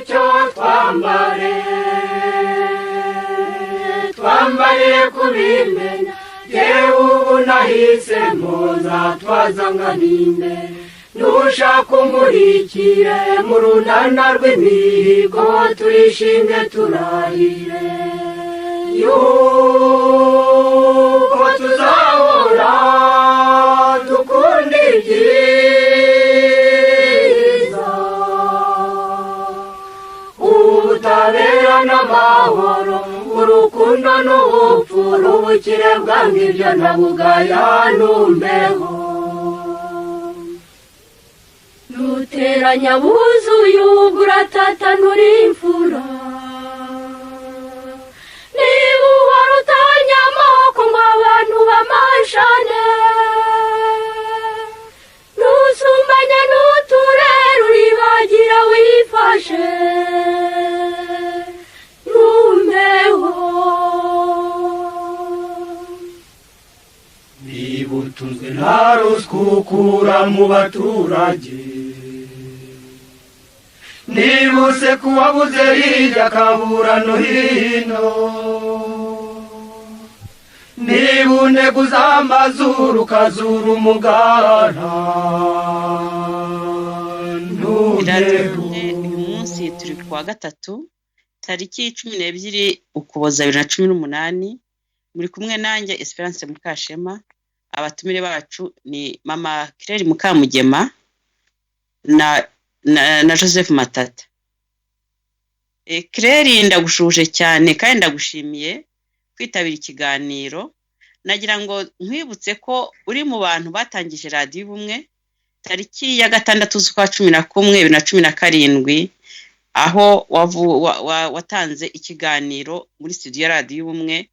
umucyo twambare kubimenya yewe ubu nahisemo zatwazanganinde nushaka umurikire mu runana rw'imihigo turishimye turahire yuko tuzahora dukunda ibyiza ubutabera n'amahoro urukundo n'ubupfura ubukire bwange ibyo ntabugaya numbeho nuteranya buzuye uratata nturi imfura niba uhora utanya amoko ngo abantu bamashane nusumbanya n'uturere uribagira wifashe numbeho niba utunzwe nta ruswa ukura mu baturage niba useka uwabuze hirya akabura no hino niba uneguza amazuru ukazura umugara uyu munsi turi kuwa gatatu tariki 12 Ukuboza 2018 muri kumwe nanjye Esperance Mukashema. Abatumire bacu ni mama Claire Mukamugema na Joseph Matata. Claire ndagushuje cyane kandi ndagushimiye kwitabira ikiganiro. Nagira ngo nkwibutse ko uri mu bantu batangije radio Ubumwe tariki ya 6 z'ukwa 11 2017 aho watanze ikiganiro muri studio ya radio Ubumwe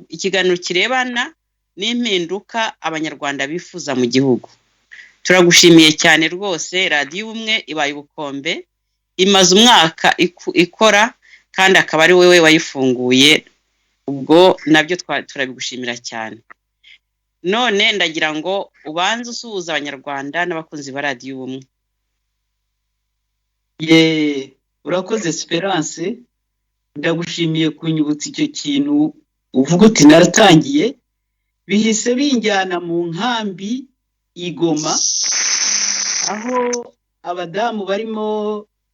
ikiganiro kirebana n'impinduka abanyarwanda bifuza mu gihugu. Turagushimiye cyane rwose radio Ubumwe ibaye ubukombe imaze umwaka ikora kandi akaba ari wewe wayifunguye ubwo nabyo turabigushimira cyane. None ndagira ngo ubanze usuhuza abanyarwanda n'abakunzi ba radio Ubumwe. Urakoze Esperance, ndagushimiye kunyibutsa icyo kintu uvuga uti naratangiye bihise binjyana mu nkambi Igoma aho abadamu barimo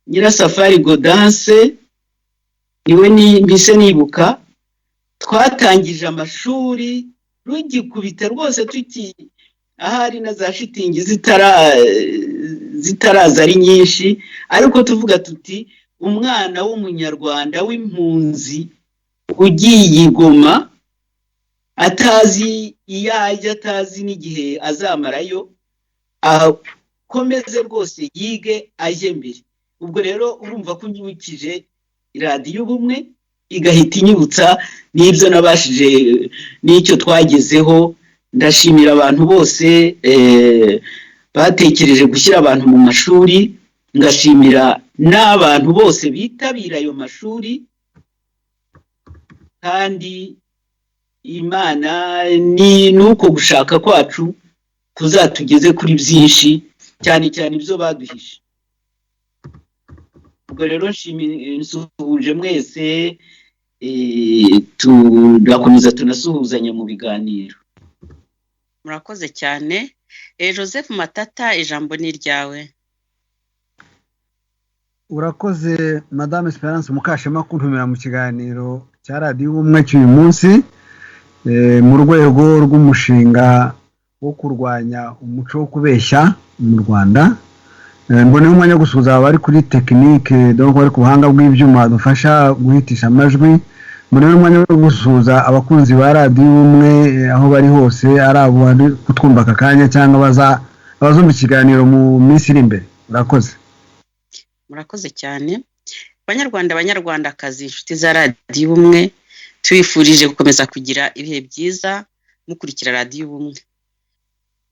Nyirasafari Godanse niwe mbise nibuka twatangije amashuri rugikubita rwose tuki ahari na za shitingi zitaraza ari nyinshi ariko tuvuga tuti umwana w'umunyarwanda w'impunzi ugiye Igoma atazi iyajya atazi n'igihe azamarayo akomeze rwose yige aje mbere. Ubwo rero urumva ko nyibukije radio Ubumwe igahita inyibutsa n'ibyo nabashije n'icyo twagezeho. Ndashimira abantu bose batekereje gushyira abantu mu mashuri, ngashimira n'abantu bose bitabira ayo mashuri, kandi Imana ni nuko gushaka kwacu kuzatugeze kuri byinshi cyane cyane ibyo baduhishe. Ubwo rero nsuhuje mwese, turakomeza tunasuhuzanya mu biganiro. Murakoze cyane. Joseph Matata ijambo ni ryawe. Urakoze Madame Esperance Mukashema kuntumira mu kiganiro cya radio Ubumwe cy'uyu munsi mu rwego rw'umushinga wo kurwanya umuco wo kubeshya mu Rwanda. Mbone umwanya gusuza abari kuri technique donc bari ku buhanga bw'ibyuma dufasha guhitisha amajwi. Mbone umwanya wo gusuza abakunzi ba radio Ubumwe aho bari hose ari abo bari kutwumva akanya cyangwa abazumva ikiganiro mu minsi iri imbere. Urakoze. Murakoze cyane. Banyarwandakazi inshuti za radio Ubumwe twifurije gukomeza kugira ibihe byiza mukurikira radio Ubumwe.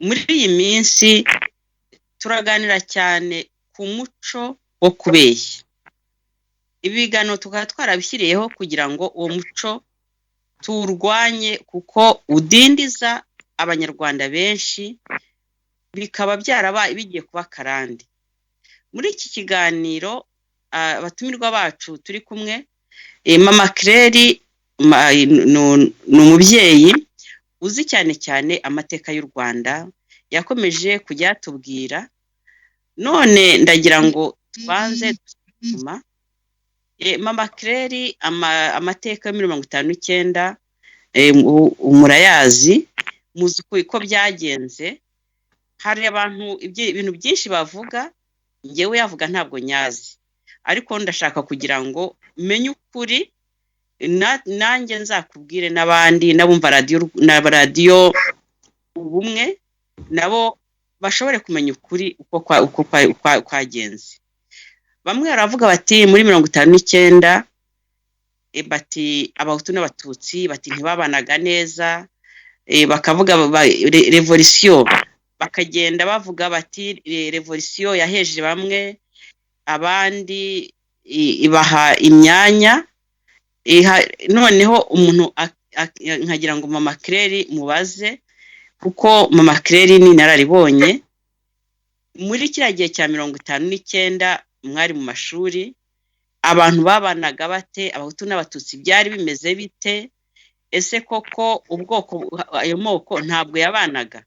Muri iyi minsi turaganira cyane ku muco wo kubeshya. Ibiganiro tukaba twarabishyiriyeho kugira ngo uwo muco tuwurwanye kuko udindiza abanyarwanda benshi bikaba byarabaye bigiye kuba karande. Muri iki kiganiro abatumirwa bacu turi kumwe. Mama Claire ni umubyeyi uzi cyane cyane amateka y'u Rwanda, yakomeje kujya yatubwira. None ndagira ngo tubanze dusoma Mama Claire amateka ya 59 murayazi, muzi ko byagenze. Hari abantu ibintu byinshi bavuga, ngewe yavuga ntabwo nyazi, ariko ndashaka kugira ngo menye ukuri, nanjye nzakubwire n'abandi nabumva radio ubumwe nabo bashobore kumenya ukuri uko kwagenze. Bamwe baravuga bati muri 59 bati abahutu n'abatutsi bati ntibabanaga neza, bakavuga revolution, bakagenda bavuga bati revolution yaheje bamwe, abandi ibaha imyanya. Noneho umuntu nkagira ngo Mama Claire mubaze, kuko Mama Claire ni nararibonye muri kiriya gihe cya 59 mwari mu mashuri, abantu babanaga bate, abahutu n'abatutsi byari bimeze bite? Ese koko ubwoko ayo moko ntabwo yabanaga?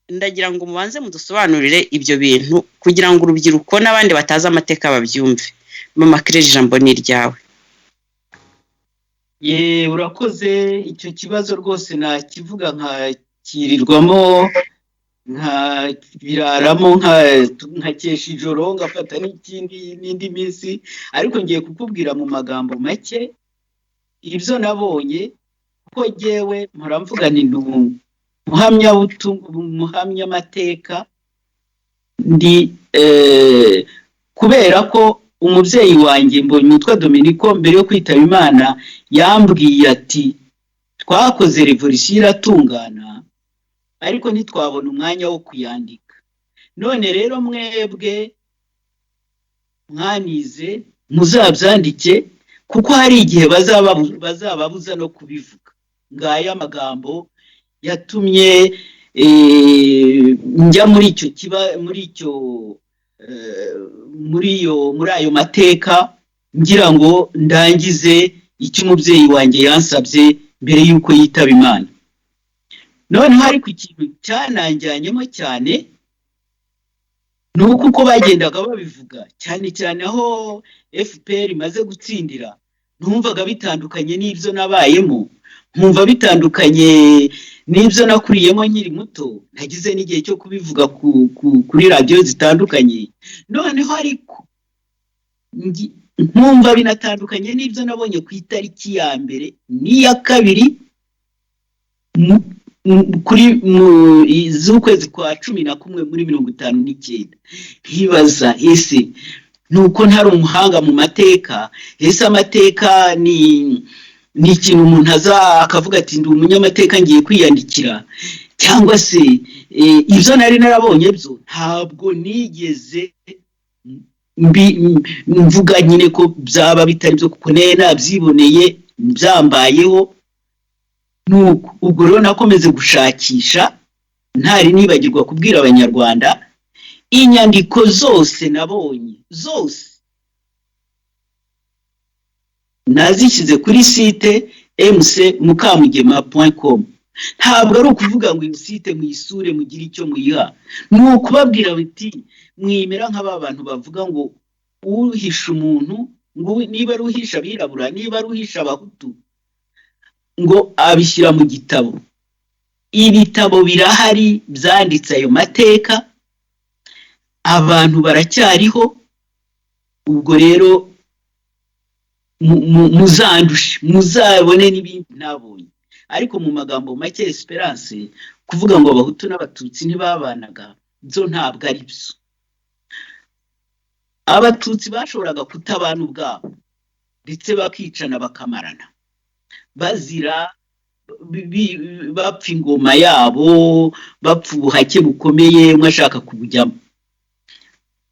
Ndagira ngo mubanze mudusobanurire ibyo bintu kugira ngo urubyiruko n'abandi bataza amateka babyumve. Mama Claire, ijambo ni ryawe. Urakoze. Icyo kibazo rwose nakivuga nkakirirwamo, nkabiraramo, nkakesha ijoro, ngafata n'indi minsi, ariko ngiye kukubwira mu magambo make ibyo nabonye, kuko jyewe mpora mvuga ni muhamya amateka ndi, kubera ko umubyeyi wanjye Mbonyumutwa Dominico mbere yo kwitaba Imana yambwiye ati twakoze revolution iratungana ariko ntitwabona umwanya wo kuyandika. None rero mwebwe mwanize muzabyandike, kuko hari igihe bazababuza no kubivuga. Ngaya amagambo yatumye njya muri ayo mateka, ngira ngo ndangize icyo umubyeyi wanjye yansabye mbere yuko yitaba Imana. None ariko ikintu cyananjyanyemo cyane ni uko bagendaga babivuga, cyane cyane aho FPR imaze gutsindira, ntumvaga bitandukanye n'ibyo nabayemo, nkumva bitandukanye n'ibyo nakuriyemo nkiri muto, nagize n'igihe cyo kubivuga kuri radio zitandukanye. Noneho ariko nkumva binatandukanye n'ibyo nabonye ku itariki ya mbere n'iya kabiri kuri z'ukwezi kwa 11 muri 59. Nkibaza ese nuko ntari umuhanga mu mateka, ese amateka ni ikintu umuntu akavuga ati ndi umunyamateka ngiye kwiyandikira, cyangwa se ibyo nari narabonye byo ntabwo nigeze mvuga nyine ko byaba bitari byo, kuko nabyiboneye byambayeho. Nuko ubwo rero nakomeze gushakisha, ntari nibagirwa kubwira abanyarwanda inyandiko zose nabonye zose nazishyize kuri site mcmukambugema.com. ntabwo ari ukuvuga ngo iyi site muyisure mugire icyo muyiha, ni ukubabwira biti mwimera nk'aba bantu bavuga ngo uhisha umuntu, ngo niba ari uhisha abirabura, niba ari uhisha abahutu, ngo abishyira mu gitabo. Ibitabo birahari byanditse ayo mateka, abantu baracyariho. Ubwo rero muzandushe, muzabone n'ibindi nabonye. Ariko mu magambo make Esperance, kuvuga ngo abahutu n'abatutsi ntibabanaga, byo ntabwo ari byo. Abatutsi bashoboraga kutabana ubwabo ndetse bakicana bakamarana, bazira bapfa ingoma yabo, bapfa ubuhake bukomeye umwe ashaka kubujyamo.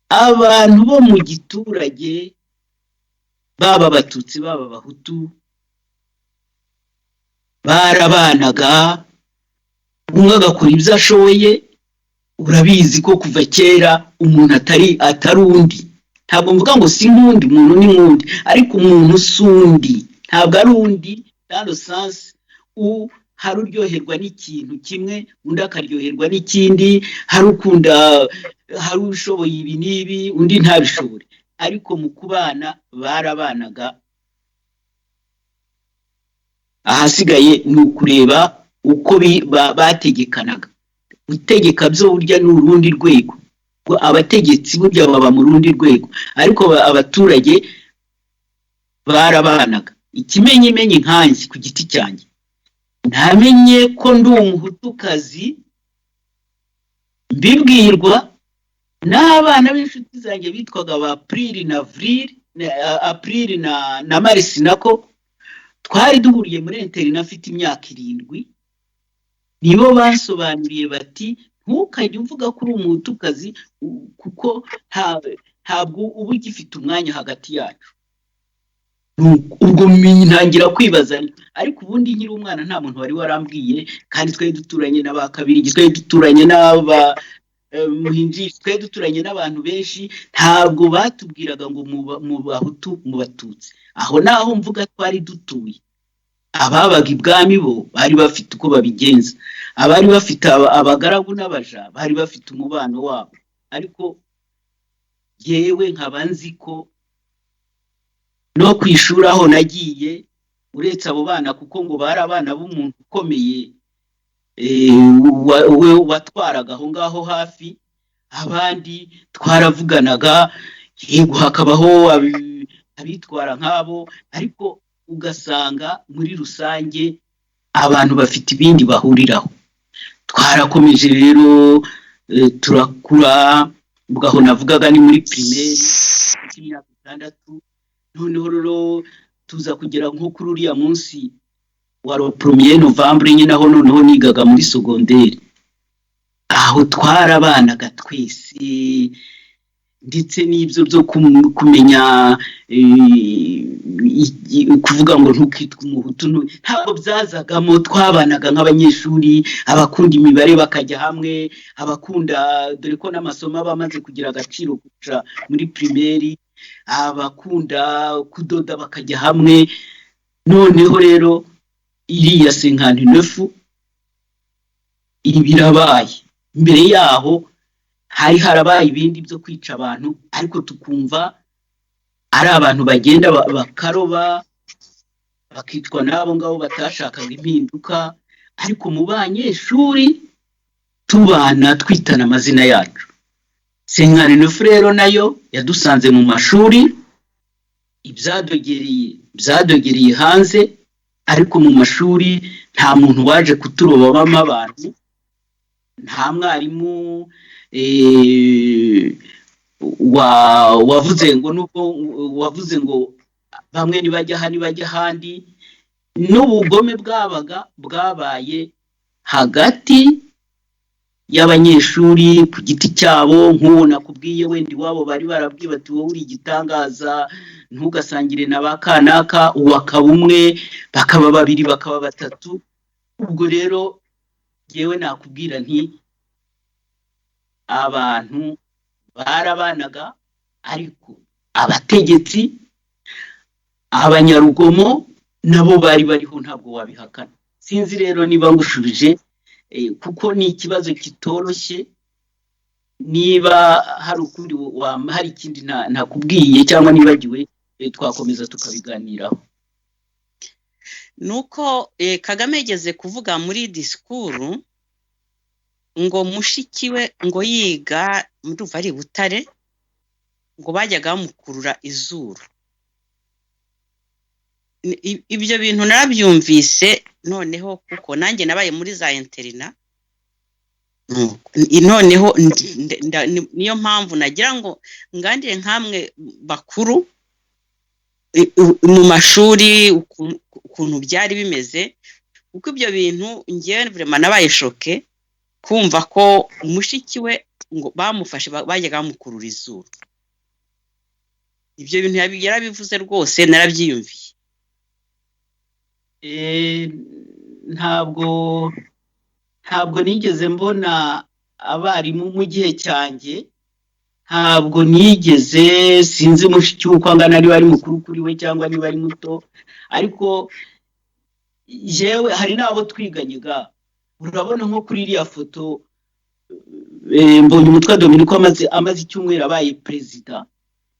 Abantu bo mu giturage, baba abatutsi baba abahutu, barabanaga, umwe agakora ibyo ashoboye. Urabizi ko kuva kera umuntu atari undi, ntabwo mvuga ngo si nk'undi muntu ni nk'undi, ariko umuntu si undi, ntabwo ari undi dans le sens hari uryoherwa n'ikintu kimwe, undi akaryoherwa n'ikindi, hari ukunda, hari ushoboye ibi n'ibi, undi ntabishobore, ariko mu kubana barabanaga. Ahasigaye ni ukureba uko bategekanaga. Gutegeka byo burya ni urundi rwego, abategetsi burya baba mu rundi rwego, ariko abaturage barabanaga. Ikimenyimenyi nkanjye ku giti cyanjye, ntamenye ko ndi umuhutukazi mbibwirwa n'abana b'inshuti zanjye bitwaga ba April na Marisi, nako twari duhuriye muri interina afite imyaka 7, nibo bansobanuriye bati ntukajye uvuga ko uri umuhutukazi kuko ntabwo uba ugifite umwanya hagati yacu. Ubwo ntangira kwibaza, ariko ubundi nkiri umwana nta muntu wari warambwiye, kandi twari duturanye n'aba Kabirigi, twari duturanye n'aba Muhinji, twari duturanye n'abantu benshi, ntabwo batubwiraga ngo mu Bahutu mu Batutsi. Aho naho mvuga twari dutuye. Ababaga ibwami bo bari bafite uko babigenza, abari bafite abagaragu n'abaja bari bafite umubano wabo, ariko yewe nkaba nzi ko no kwishura aho nagiye uretse abo bana, kuko ngo bari abana b'umuntu ukomeye we watwaraga aho ngaho hafi, abandi twaravuganaga, yego hakabaho abitwara nk'abo, ariko ugasanga muri rusange abantu bafite ibindi bahuriraho. Twarakomeje rero turakura, ubwo navugaga ni muri primaire y'imyaka 6, noneho rero tuza kugera nko kuri uriya munsi wa 1er Novembre nyine, aho noneho nigaga muri secondaire, aho twarabanaga twese, ndetse n'ibyo byo kumenya kuvuga ngo ntukitwe umuhutu ntabwo byazagamo. Twabanaga nk'abanyeshuri, abakunda imibare bakajya hamwe, abakunda, dore ko n'amasomo aba amaze kugira agaciro kuja muri primaire, abakunda kudoda bakajya hamwe. Noneho rero iriya 59 birabaye. Mbere yaho hari harabaye ibindi byo kwica abantu, ariko tukumva ari abantu bagenda bakaroba bakitwa nabo ngabo batashakaga impinduka, ariko mu banyeshuri tubana twitana amazina yacu. 59 rero nayo yadusanze mu mashuri, ibyadogereye hanze, ariko mu mashuri nta muntu waje kuturobamo abantu, nta mwarimu wavuze ngo bamwe nibajya aha nibajya ahandi. N'ubugome bwabaye hagati y'abanyeshuri ku giti cyabo, nk'uwo nakubwiye wenda iwabo bari barabwiye bati wowe uri igitangaza, ntugasangire na bakanaka, uwakaba umwe, bakaba 2, bakaba 3. Ubwo rero yewe nakubwira nti abantu barabanaga, ariko abategetsi, abanyarugomo nabo bari bariho, ntabwo wabihakana. Sinzi rero niba ngushubije, kuko ni ikibazo kitoroshye. Niba hari ukundi hari ikindi nakubwiye cyangwa nibagiwe, twakomeza tukabiganiraho. Nuko Kagame yageze kuvuga muri disikuru ngo mushikiwe ngo yiga ndumva ari Butare, ngo bajyaga bamukurura izuru. Ibyo bintu narabyumvise, noneho kuko nanjye nabaye muri za interina, noneho niyo mpamvu nagira ngo ngandire nkamwe bakuru mu mashuri ukuntu byari bimeze, kuko ibyo bintu ngiye vraiment nabaye shoke kumva ko umushiki we ngo bamufashe bajyaga bamukurura izuru. Ibyo bintu yarabivuze rwose, narabyiyumviye. Ntabwo nigeze mbona abarimu mu gihe cyanjye ntabwo nigeze sinzi mushiki uko angana niba ari mukuru kuri we cyangwa niba ari muto, ariko jewe hari n'abo twiganyiga. Urabona nko kuri iriya foto mbonye umutwa Dominiko amaze icyumweru abaye perezida,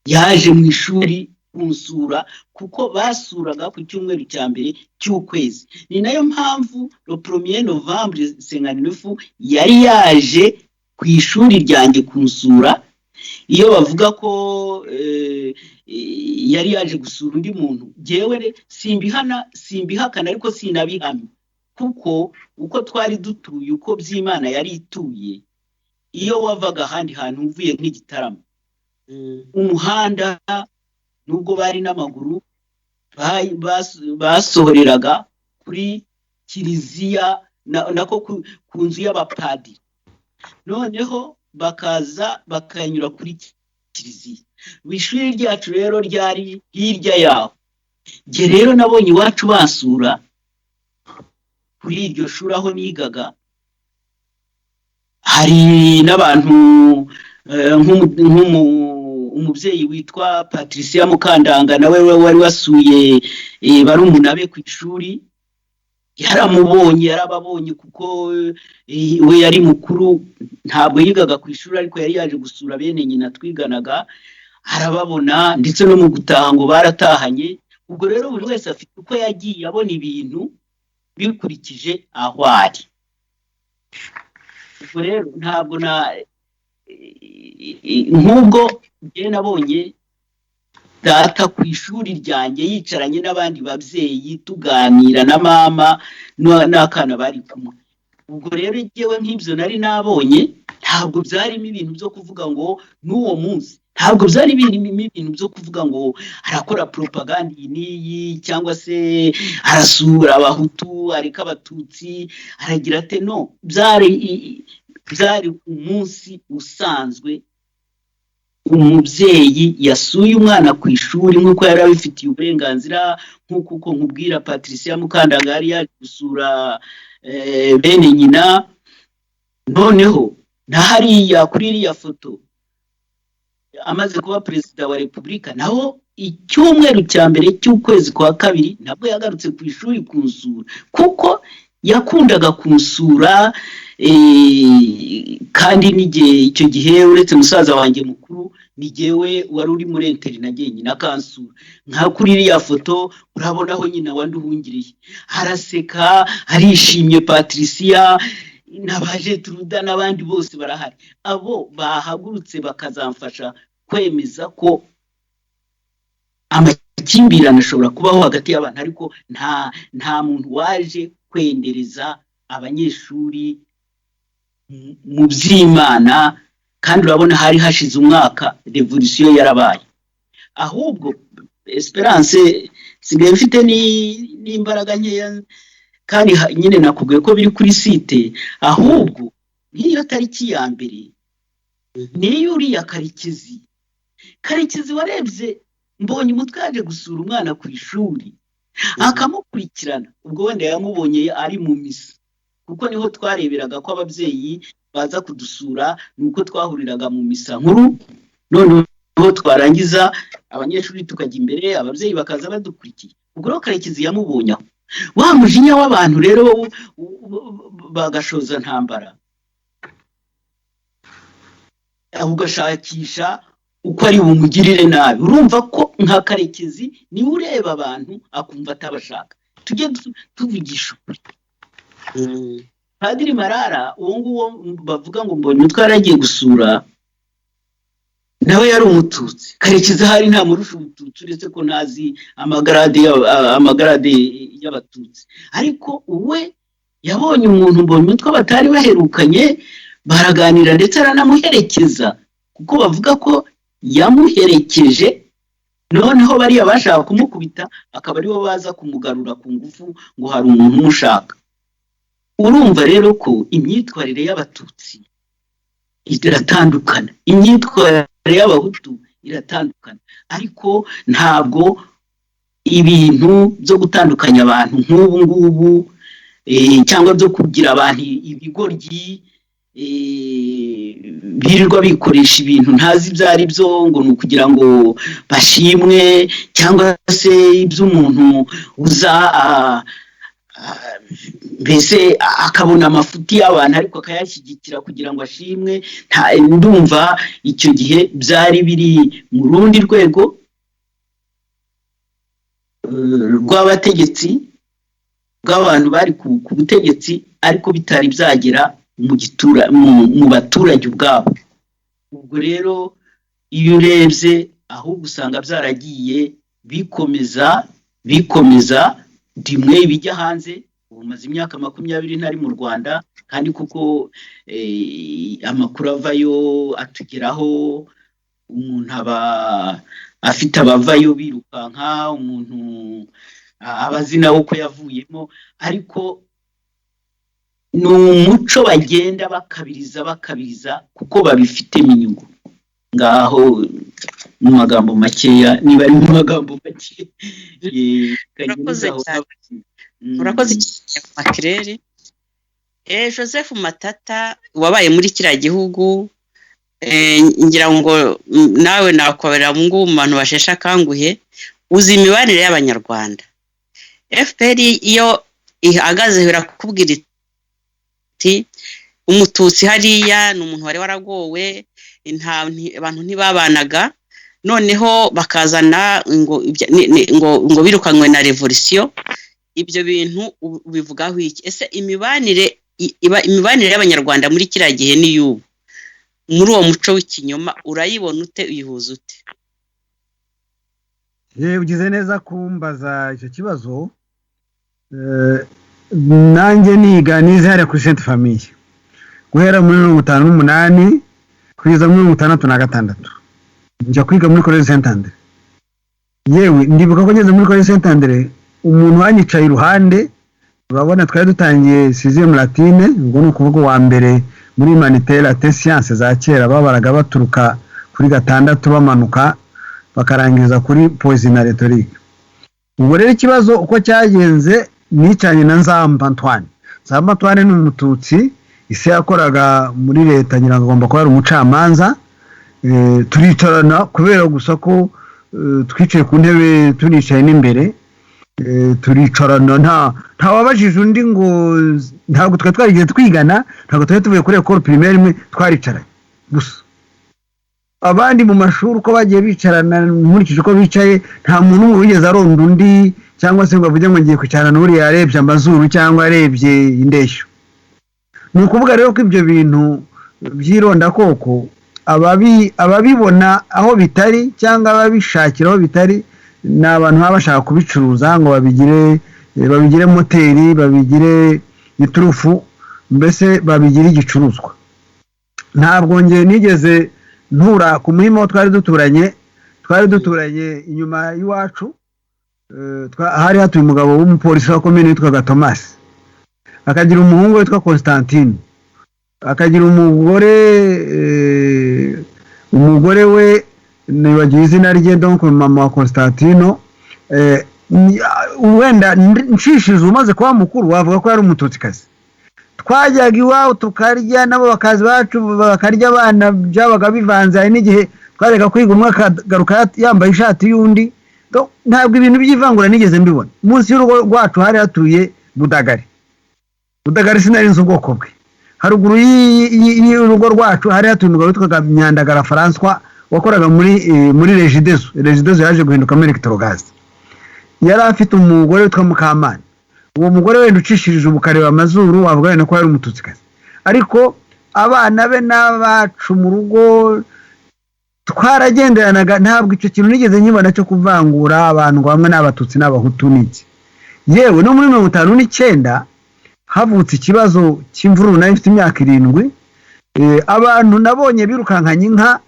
yaje mu ishuri kunsura kuko basuraga ku cyumweru cya mbere cy'ukwezi. Ni nayo mpamvu le 1er Novembre 59 yari yaje ku ishuri ryanjye kunsura. Iyo bavuga ko yari yaje gusura undi muntu, jewe simbihakana ariko sinabihamya, kuko uko twari dutuye, uko by'Imana yari ituye, iyo wavaga ahandi hantu uvuye nk'Igitarama, umuhanda nubwo bari n'amaguru basohoreraga kuri kiliziya nako ku nzu y'abapadiri, noneho bakaza bakanyura kuri kiliziya. Ishuri ryacu rero ryari hirya yaho. Nge rero nabonye iwacu basura kuri iryo shuri aho nigaga, hari n'abantu umubyeyi witwa Patricia Mukandanga, nawe wari wasuye barumuna be ku ishuri. Yarababonye kuko we yari mukuru, ntabwo yigaga ku ishuri ariko yari yaje gusura bene nyina twiganaga, arababona ndetse no mu gutaha ngo baratahanye. Ubwo rero buri wese afite uko yagiye abona ibintu bikurikije aho ari. Ubwo rero ntabwo nk'ubwo njye nabonye data ku ishuri ryanjye yicaranye n'abandi babyeyi tuganira na mama n'akana bari kumwe. Ubwo rero njyewe nk'ibyo nari nabonye, ntabwo byarimo ibintu byo kuvuga ngo n'uwo munsi, ntabwo byari birimo ibintu byo kuvuga ngo arakora propaganda iyi cyangwa se arasura abahutu ariko abatutsi aragira ate. No, byari umunsi usanzwe. Umubyeyi yasuye umwana ku ishuri nk'uko yari abifitiye uburenganzira, nk'uko nkubwira Patricia Mukandanga yari yaje gusura bene nyina. Noneho na hariya kuri iriya foto amaze kuba perezida wa repubulika, naho icyumweru cya mbere cy'ukwezi kwa kabiri nabwo yagarutse ku ishuri kunsura, kuko yakundaga kunsura. Kandi n'igihe icyo gihe uretse musaza wanjye mukuru, ni jyewe wari uri muri interina nyine akansura. Nka kuri iriya foto urabonaho nyina wanduhungiriye, araseka arishimye. Patricia n'abaje Truda n'abandi bose barahari. Abo bahagurutse bakazamfasha kwemeza ko amakimbirane ashobora kubaho hagati y'abantu, ariko nta muntu waje kwendereza abanyeshuri mu by'Imana. Kandi urabona hari hashize umwaka revolution yarabaye. Ahubwo Esperance sigaye mfite n'imbaraga nkeya, kandi nyine nakubwiye ko biri kuri site. Ahubwo nk'iyo tariki ya mbere niyo uriya Karekezi warebye, mbonye umutwe yaje gusura umwana ku ishuri akamukurikirana. Ubwo wenda yamubonye ari mu misa, kuko niho twareberaga ko ababyeyi baza kudusura, nuko twahuriraga mu misa nkuru. Noneho twarangiza abanyeshuri tukajya imbere, ababyeyi bakaza badukurikiye. Ubwo rero Karekezi yamubonye aho. Wa mujinya w'abantu rero bagashoza ntambara, ugashakisha uko ari bumugirire nabi. Urumva ko nka Karekezi niwe ureba abantu akumva atabashaka. Tujye tuvugisha ukuri. Padiri Marara uwo nguwo bavuga ngo mbonye umutwe yaragiye gusura, nawe yari umututsi. Karekezi hari nta murusha ubututsi, uretse ko ntazi amagarade y'abatutsi. Ariko we yabonye umuntu mbonye umutwe batari baherukanye, baraganira ndetse aranamuherekeza, kuko bavuga ko yamuherekeje. Noneho bariya bashaka kumukubita, akaba aribo baza kumugarura ku ngufu ngo hari umuntu umushaka. Urumva rero ko imyitwarire y'abatutsi iratandukana, imyitwarire y'abahutu iratandukana, ariko ntabwo ibintu byo gutandukanya abantu nk'ubu ngubu cyangwa byo kugira abantu ibigoryi birirwa bikoresha ibintu ntazi ibyo ari byo ngo ni ukugira ngo bashimwe cyangwa se iby'umuntu uza mbese akabona amafuti y'abantu ariko akayashyigikira kugira ngo ashimwe. Ndumva icyo gihe byari biri mu rundi rwego rw'abategetsi bw'abantu bari ku butegetsi ariko bitari byagera mu baturage ubwabo. Ubwo rero iyo urebye ahubwo usanga byaragiye bikomeza rimwe bijya hanze. Ubu maze imyaka 20 ntari mu Rwanda kandi kuko amakuru avayo atugeraho, umuntu aba afite abavayo birukanka, umuntu abazina uko yavuyemo, ariko ni umuco bagenda bakabiriza kuko babifitemo inyungu. Ngaho mu magambo makeya, niba ari mu magambo make urakoze cyane Makireri. Joseph Matata wabaye muri kiriya gihugu, ngira ngo nawe nakwabera mu bantu basheshe akanguhe, uzi imibanire y'abanyarwanda. FPR iyo ihagaze birakubwira iti umututsi hariya ni umuntu wari waragowe, abantu ntibabanaga, noneho bakazana ngo birukanywe na revolution. Ibyo bintu bivugaho iki? Ese imibanire y'abanyarwanda muri kiriya gihe n'iyubu muri uwo muco w'ikinyoma urayibona ute, uyihuza ute? ugize neza kumbaza icyo kibazo. Nanjye niga nizere kuri Sainte Famille guhera muri 1958 kugeza muri 1956 njya kwiga muri Collège Saint-André. Yewe ndibuka ko ngeze muri Collège Saint-André umuntu wanyicaye iruhande, urabona twari dutangiye 6e latine, ngo ni ukuvuga wa mbere muri humanité latin science za kera babaraga baturuka kuri 6 bamanuka bakarangiza kuri poésie na rhétorique. Ubwo rero ikibazo uko cyagenze nicanye na Nzamba Antoine. Nzamba Antoine ni umututsi, ise yakoraga muri leta nyiranga agomba kuba ari umucamanza. Turicarana kubera gusa ko twicaye ku ntebe tunicaye n'imbere, turicarana nta wabajije undi ngo ntabwo twarigiye twigana, ntabwo twari tuvuye kuri école primaire imwe, twaricaranye gusa. Abandi mu mashuri uko bagiye bicarana nkurikije uko bicaye, nta muntu umwe wigeze aronda undi cyangwa se ngo avuge ngo ngiye kwicarana n'uri yarebye amazuru cyangwa arebye indeshyo. Ni ukuvuga rero ko ibyo bintu byironda koko ababibona aho bitari cyangwa ababishakira aho bitari ni abantu baba bashaka kubicuruza ngo babigire moteri, babigire iturufu, mbese babigire igicuruzwa. Ntabwo ngiye nigeze ntura ku muhima twari duturanye inyuma y'iwacu. Hari hatuye umugabo w'umupolisi wa komine witwaga Thomas, akagira umuhungu witwa Constantine, akagira umugore we nibagiye izina rye, donc mama wa Constantino. Wenda nshishije umaze kuba mukuru wavuga ko yari umututsikazi. Twajyaga iwawe tukarya, nabo bakazi bacu bakarya, abana byabaga bivanze. Hari n'igihe twareka kwiga umwe akagaruka yambaye ishati y'undi. Ntabwo ibintu by'ivangura nigeze mbibona. Munsi y'urugo rwacu hari hatuye Budagari sinari nzi ubwoko bwe. Haruguru y'urugo rwacu hari hatuye umugabo witwaga Nyandagara François wakoraga muri Regideso yaje guhindukamo Electrogaz. Yari afite umugore witwa Mukamana. Uwo mugore wenda ucishirije ubukareba amazuru wavuga wenda ko yari umututsikazi, ariko abana be n'abacu mu rugo twaragenderanaga. Ntabwo icyo kintu nigeze nkibona cyo kuvangura abantu bamwe n'abatutsi n'abahutu n'iki. Yewe no muri 1959 havutse ikibazo cy'imvururu, nayo mfite imyaka 7. Abantu nabonye birukankanye inka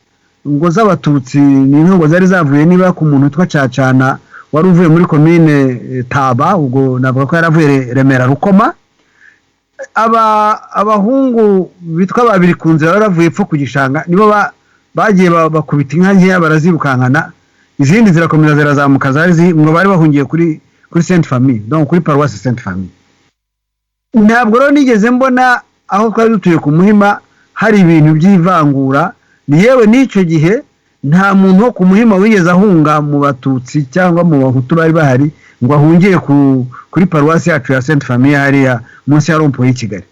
ngo z'abatutsi, ni inka zari zavuye niba ku muntu witwa Cacana wari uvuye muri commune Taba, ubwo navuga ko yaravuye Remera Rukoma. Abahungu bitwa babiri ku nzira baravuye epfo ku gishanga, nibo bagiye bakubita inka nkeya barazirukankana, izindi zirakomeza zirazamuka, ngo bari bahungiye kuri Sainte Famille, donc kuri paroisse Sainte Famille. Ntabwo rero nigeze mbona aho twari dutuye ku Muhima hari ibintu by'ivangura, ni yewe n'icyo gihe nta muntu wo ku Muhima wigeze ahunga mu Batutsi cyangwa mu Bahutu bari bahari ngo ahungiye kuri paruwasi yacu ya Sainte Famille hariya munsi ya rompo y'i Kigali.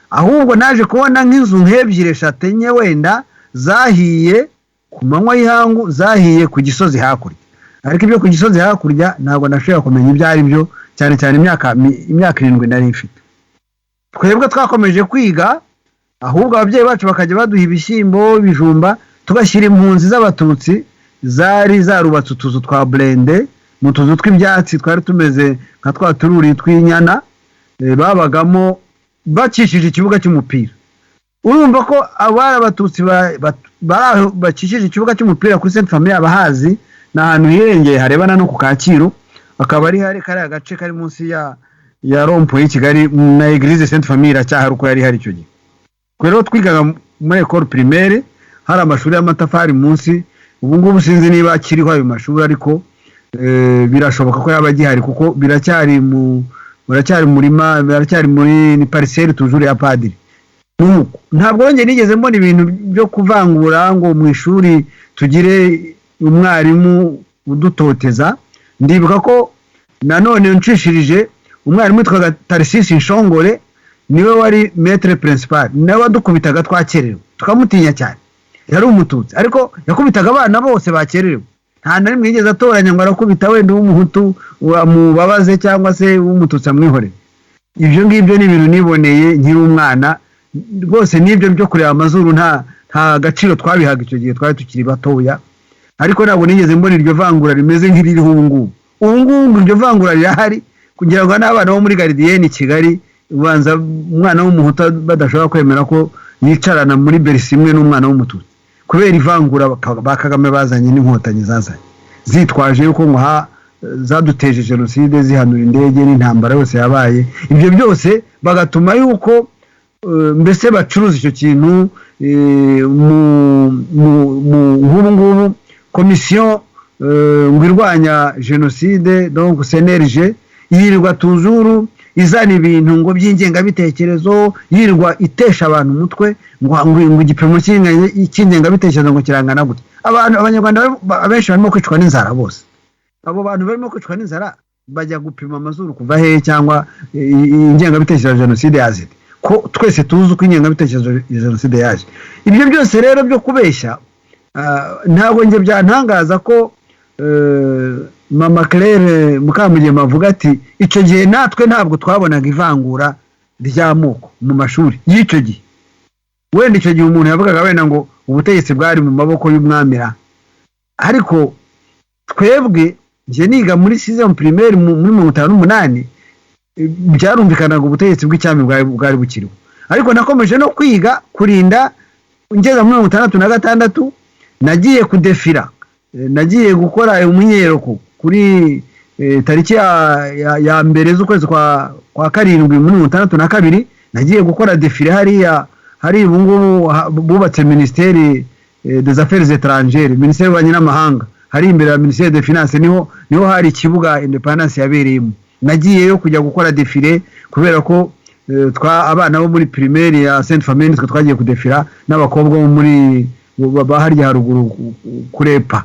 Ahubwo naje kubona nk'inzu nk'ebyiri eshatu enye wenda zahiye ku manywa y'ihangu, zahiye ku Gisozi hakurya, ariko ibyo ku Gisozi hakurya ntabwo nashobora kumenya ibyo ari byo, cyane cyane imyaka 7 nari mfite. Twebwe twakomeje kwiga, ahubwo ababyeyi bacu bakajya baduha ibishyimbo, ibijumba, tugashyira impunzi z'Abatutsi zari zarubatse utuzu twa blende mu tuzu tw'ibyatsi twari tumeze nka twa tururi tw'inyana, babagamo bakishije ikibuga cy'umupira. Urumva ko abari Abatutsi bakishije ikibuga cy'umupira kuri Sainte Famille abahazi, na ahantu hirengeye harebana no ku Kacyiru, akaba ari hari kari agace kari munsi ya rompo y'i Kigali na Eglise Sainte Famille iracyahari uko yari hari icyo gihe. Rero twigaga muri école primaire, hari amashuri y'amatafari munsi. Ubu ngubu sinzi niba akiriho ayo mashuri, ariko birashoboka ko yaba gihari kuko biracyari murima, biracyari muri ni parcelle toujours ya padiri. Ntabwo nge nigeze mbona ibintu byo kuvangura ngo mu ishuri tugire umwarimu udutoteza. Ndibuka ko nanone nshishirije umwarimu witwaga Tarsisi Nshongore, niwe wari maître principal, nawe wadukubitaga twakererewe tukamutinya cyane. Yari Umututsi ariko yakubitaga abana bose bakererewe, nta na rimwe yigeze atoranya ngo arakubita wenda w'Umuhutu amubabaze cyangwa se w'Umututsi amwihorere. Ibyo ngibyo ni ibintu niboneye nkiri umwana rwose, n'ibyo byo kureba amazuru nta gaciro twabihaga icyo gihe, twari tukiri batoya. Ariko ntabwo nigeze mbona iryo vangura rimeze nk'iririho ubu ngubu. Iryo vangura rirahari, kugira ngo n'abana bo muri Gardienne Kigali ubanza umwana w'Umuhutu badashobora kwemera ko yicarana muri berisi imwe n'umwana w'Umututsi, kubera ivangura ba Kagame bazanye n'inkotanyi zazanye zitwaje yuko ngo zaduteje jenoside, zihanura indege n'intambara yose yabaye. Ibyo byose bagatuma yuko mbese bacuruza icyo kintu. Nk'ubu ngubu komisiyo ngo irwanya jenoside, donc CNRG, yirirwa tuzuru izana ibintu ngo by'ingengabitekerezo, yirirwa itesha abantu umutwe ngo igipimo cy'ingengabitekerezo ngo kirangana gute. Abanyarwanda abenshi barimo kwicwa n'inzara bose. Abo bantu barimo kwicwa n'inzara bajya gupima amazuru kuva hehe, cyangwa ingengabitekerezo ya jenoside yazite, ko twese tuzi uko ingengabitekerezo ya jenoside yaje. Ibyo byose rero byo kubeshya, ntabwo nge byantangaza ko Mama Claire Mukamugema avuga ati icyo gihe natwe ntabwo twabonaga ivangura ry'amoko mu mashuri y'icyo gihe. Wenda icyo gihe umuntu yavugaga wenda ngo ubutegetsi bwari mu maboko y'umwamira, ariko twebwe nje niga muri 6e primaire muri 58 byarumvikanaga ubutegetsi bw'icyami bwari bukiriho. Ariko nakomeje no kwiga kurinda ngeza muri 66 nagiye kudefira, nagiye gukora umunyeroko kuri tariki ya mbere z'ukwezi kwa 7 muri 62 nagiye gukora defile hari ubu ngubu bubatse ministeri des affaires étrangères, ministeri y'ububanyi n'amahanga, hari imbere ya ministeri des finances, niho hari ikibuga independence yabereyemo. Nagiyeyo kujya gukora defile kubera ko abana bo muri primaire ya Sainte Famille twagiye kudefira n'abakobwa bo muri baharya haruguru kurepa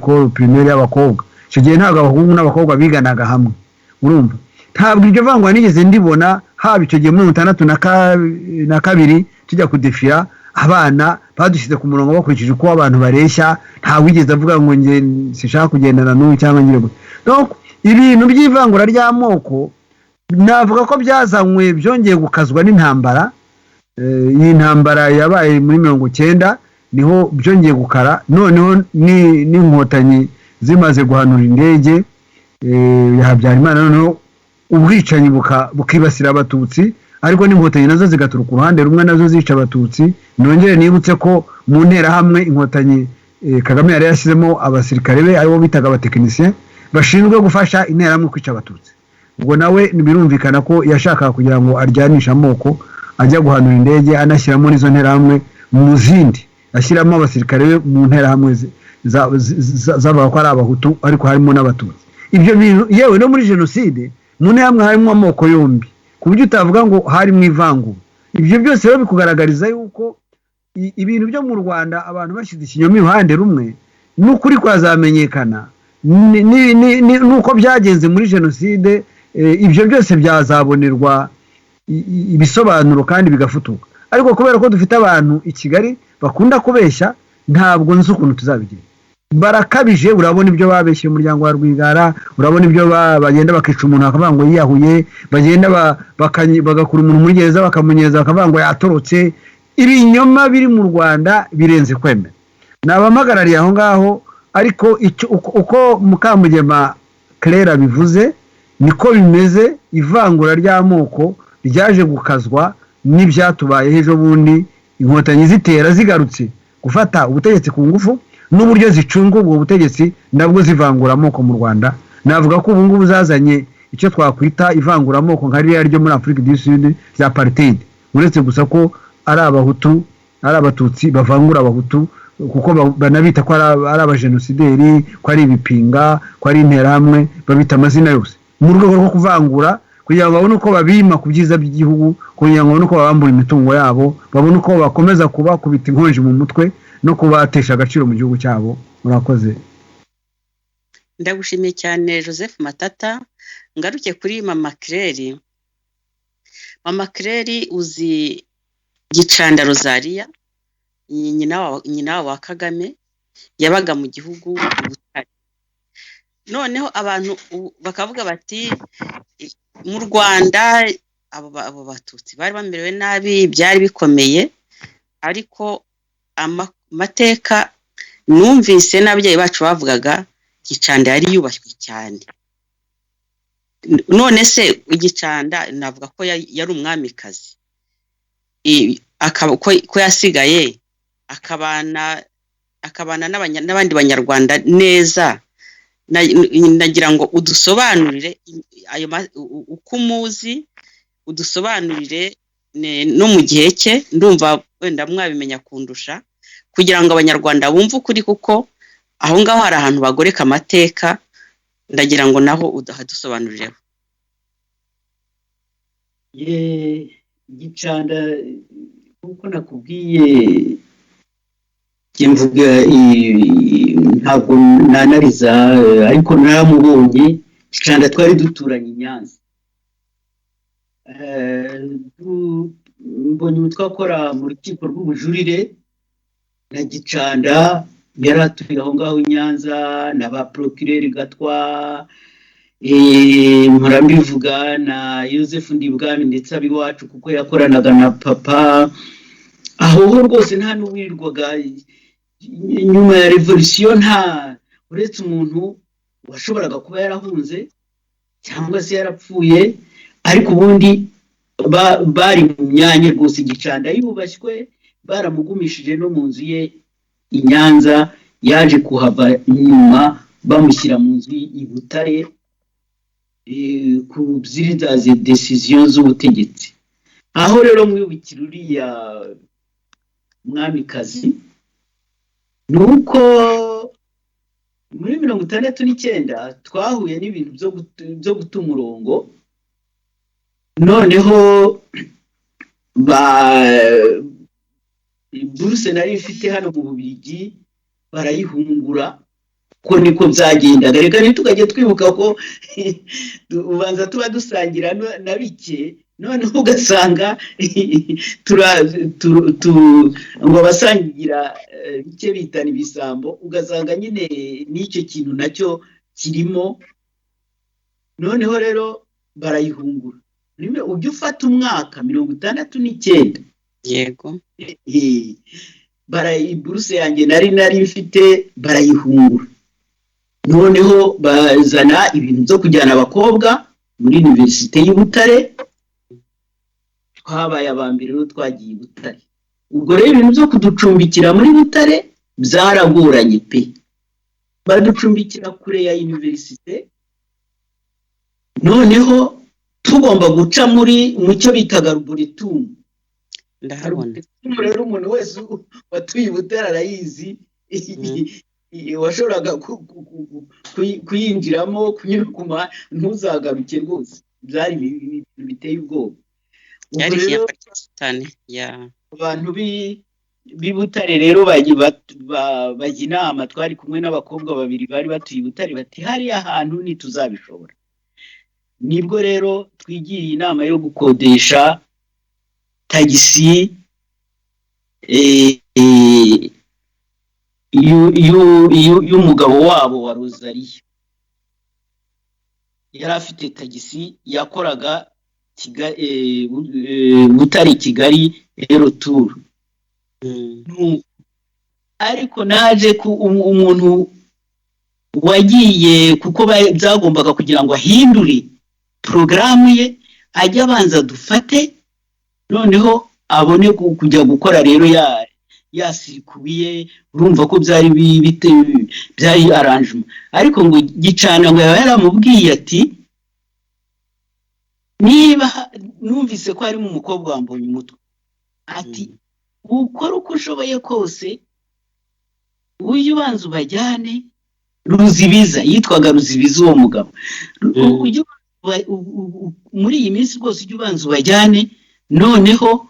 ko primaire y'abakobwa. Icyo gihe ntabwo abahungu n'abakobwa biganaga hamwe. Urumva, ntabwo iryo vangwa nigeze ndibona. Haba icyo gihe muri 62 tujya kudefira, abana badushyize ku murongo bakurikije uko abantu bareshya, nta wigeze avuga ngo nge sishaka kugendana n'uyu cyangwa ngire gute. Donc ibintu by'ivangura ry'amoko navuga ko byazanywe byongeye gukazwa n'intambara. Iyi ntambara yabaye muri 90 niho byongeye gukara, noneho n'inkotanyi zimaze guhanura indege ya Habyarimana, noneho ubwicanyi bukibasira Abatutsi, ariko n'inkotanyi nazo zigaturuka uruhande rumwe nazo zica Abatutsi. Nongere nibutse ko mu ntera hamwe inkotanyi Kagame yari yashyizemo abasirikare be aribo bitaga abatekinisiye bashinzwe gufasha intera hamwe kwica Abatutsi. Ubwo nawe birumvikana ko yashakaga kugira ngo aryanisha amoko, ajya guhanura indege anashyiramo n'izo ntera hamwe mu zindi, ashyiramo abasirikare be mu ntera hamwe zavuga ko ari Abahutu ariko harimo n'Abatutsi. Ibyo bintu yewe no muri jenoside mu ntera hamwe harimo amoko yombi, ku buryo utavuga ngo harimo ivangura. Ibyo byose rero bikugaragariza yuko ibintu byo mu Rwanda abantu bashyize ikinyoma iruhande rumwe n'ukuri kwazamenyekana nuko byagenze muri jenoside, ibyo byose byazabonerwa ibisobanuro kandi bigafutuka. Ariko kubera ko dufite abantu i Kigali bakunda kubeshya, ntabwo nzi ukuntu tuzabigira. Barakabije, urabona ibyo babeshye umuryango wa Rwigara, urabona ibyo bagenda bakica umuntu bakavuga ngo yiyahuye, bagenda bagakura umuntu muri gereza bakamunyeza bakavuga ngo yatorotse. Ibinyoma biri mu Rwanda birenze kwemera. Nabamagarariye aho ngaho, ariko uko Mukamugema Claire bivuze niko bimeze. Ivangura ry'amoko ryaje gukazwa n'ibyatubaye ejo bundi, inkotanyi zitera zigarutse gufata ubutegetsi ku ngufu, n'uburyo zicunga ubwo butegetsi nabwo zivangura amoko mu Rwanda. Navuga ko ubu ngubu zazanye icyo twakwita ivangura amoko nka ririya ryo muri Afrique du Sud rya apartheid, uretse gusa ko ari abahutu ari abatutsi bavangura abahutu, kuko banabita ko ari abajenosideri, ko ari ibipinga, ko ari interahamwe, babita amazina yose mu rwego rwo kuvangura, kugira ngo babone uko babima ku byiza by'igihugu, kugira ngo babone uko babambura imitungo yabo, babone uko bakomeza kubakubita inkonji mu mutwe no kubatesha agaciro mu gihugu cyabo. Murakoze. Ndagushimiye cyane Joseph Matata. Ngaruke kuri Mama Claire. Mama Claire uzi Gicanda Rosaria, nyina wa Kagame, yabaga mu gihugu Butare. Noneho abantu bakavuga bati mu Rwanda abo batutsi bari bamerewe nabi, byari bikomeye, ariko amateka numvise n'ababyeyi bacu bavugaga Gicanda yari yubashywe cyane. None se Gicanda navuga ko yari umwamikazi, ko yasigaye akabana n'abandi banyarwanda neza. Nagira ngo udusobanurire uko umuzi, udusobanurire no mu gihe cye, ndumva wenda mwabimenya kundusha, kugira ngo abanyarwanda bumve ukuri, kuko aho ngaho hari ahantu bagoreka amateka. Ndagira ngo naho udahadusobanurireho. Gicanda kuko nakubwiye mvuga ntabwo nanariza, ariko naramubonye. Gicanda twari duturanye i Nyanza, mbonye umutwe akora mu rukiko rw'ubujurire na Gicanda yari atuye aho ngaho i Nyanza, na ba procureur Gatwa, murabivuga na Joseph Ndibwami ndetse abiwacu kuko yakoranaga na papa. Aho rwose nta n'uwirirwaga nyuma ya revolution, nta uretse umuntu washoboraga kuba yarahunze cyangwa se yarapfuye, ariko ubundi bari mu myanya rwose. Gicanda yubashywe, baramugumishije no mu nzu ye i Nyanza, yaje kuhava nyuma bamushyira mu nzu i Butare ku bziriza decision z'ubutegetsi. Aho rero mwibukira uriya mwamikazi nuko muri 1969 twahuye n'ibintu byo guta umurongo. Noneho buruse nari ifite hano mu Bubiligi barayihungura, ko niko byagendaga. Reka ntitukajye twibuka ko ubanza tuba dusangira na bike, noneho ugasanga ngo basangira bike bitana ibisambo, ugasanga nyine n'icyo kintu nacyo kirimo. Noneho rero barayihungura. Ujya ufata umwaka 1969. Yego. Buruse yanjye nari mfite barayihungura. Noneho bazana ibintu byo kujyana abakobwa muri Universite y'u Butare. Twabaye abambere rero twagiye i Butare. Ubwo rero ibintu byo kuducumbikira muri Butare byaragoranye pe. Baducumbikira kure ya Universite. Noneho tugomba guca mu cyo bitaga Arboretum. Ndahabona. Rero umuntu wese watuye Butare arayizi. Washoboraga kuyinjiramo kunyurukuma ntuzagaruke rwose. Byari ibintu biteye ubwoba. Yari ya Pakistan ya abantu b'Ibutare rero bajya inama, twari kumwe n'abakobwa babiri bari batuye i Butare, bati hariya hantu ntituzabishobora. Nibwo rero twigiriye inama yo gukodesha tagisi y'umugabo wabo wa Rosalie. Yari afite tagisi yakoraga Butare Kigali Aerotour. Ariko naje ku umuntu wagiye, kuko byagombaga kugira ngo ahindure porogaramu ye, ajya abanza dufate noneho abone kujya gukora rero yasikuye. Urumva ko byari arrangement. Ariko ngo Gicana ngo yaramubwiye ati niba numvise ko harimo umukobwa wambonye umutwe, ati ukora uko ushoboye kose ujye ubanza ubajyane Ruzibiza. Yitwaga Ruzibiza uwo mugabo. Muri iyi minsi rwose ujye ubanza ubajyane, noneho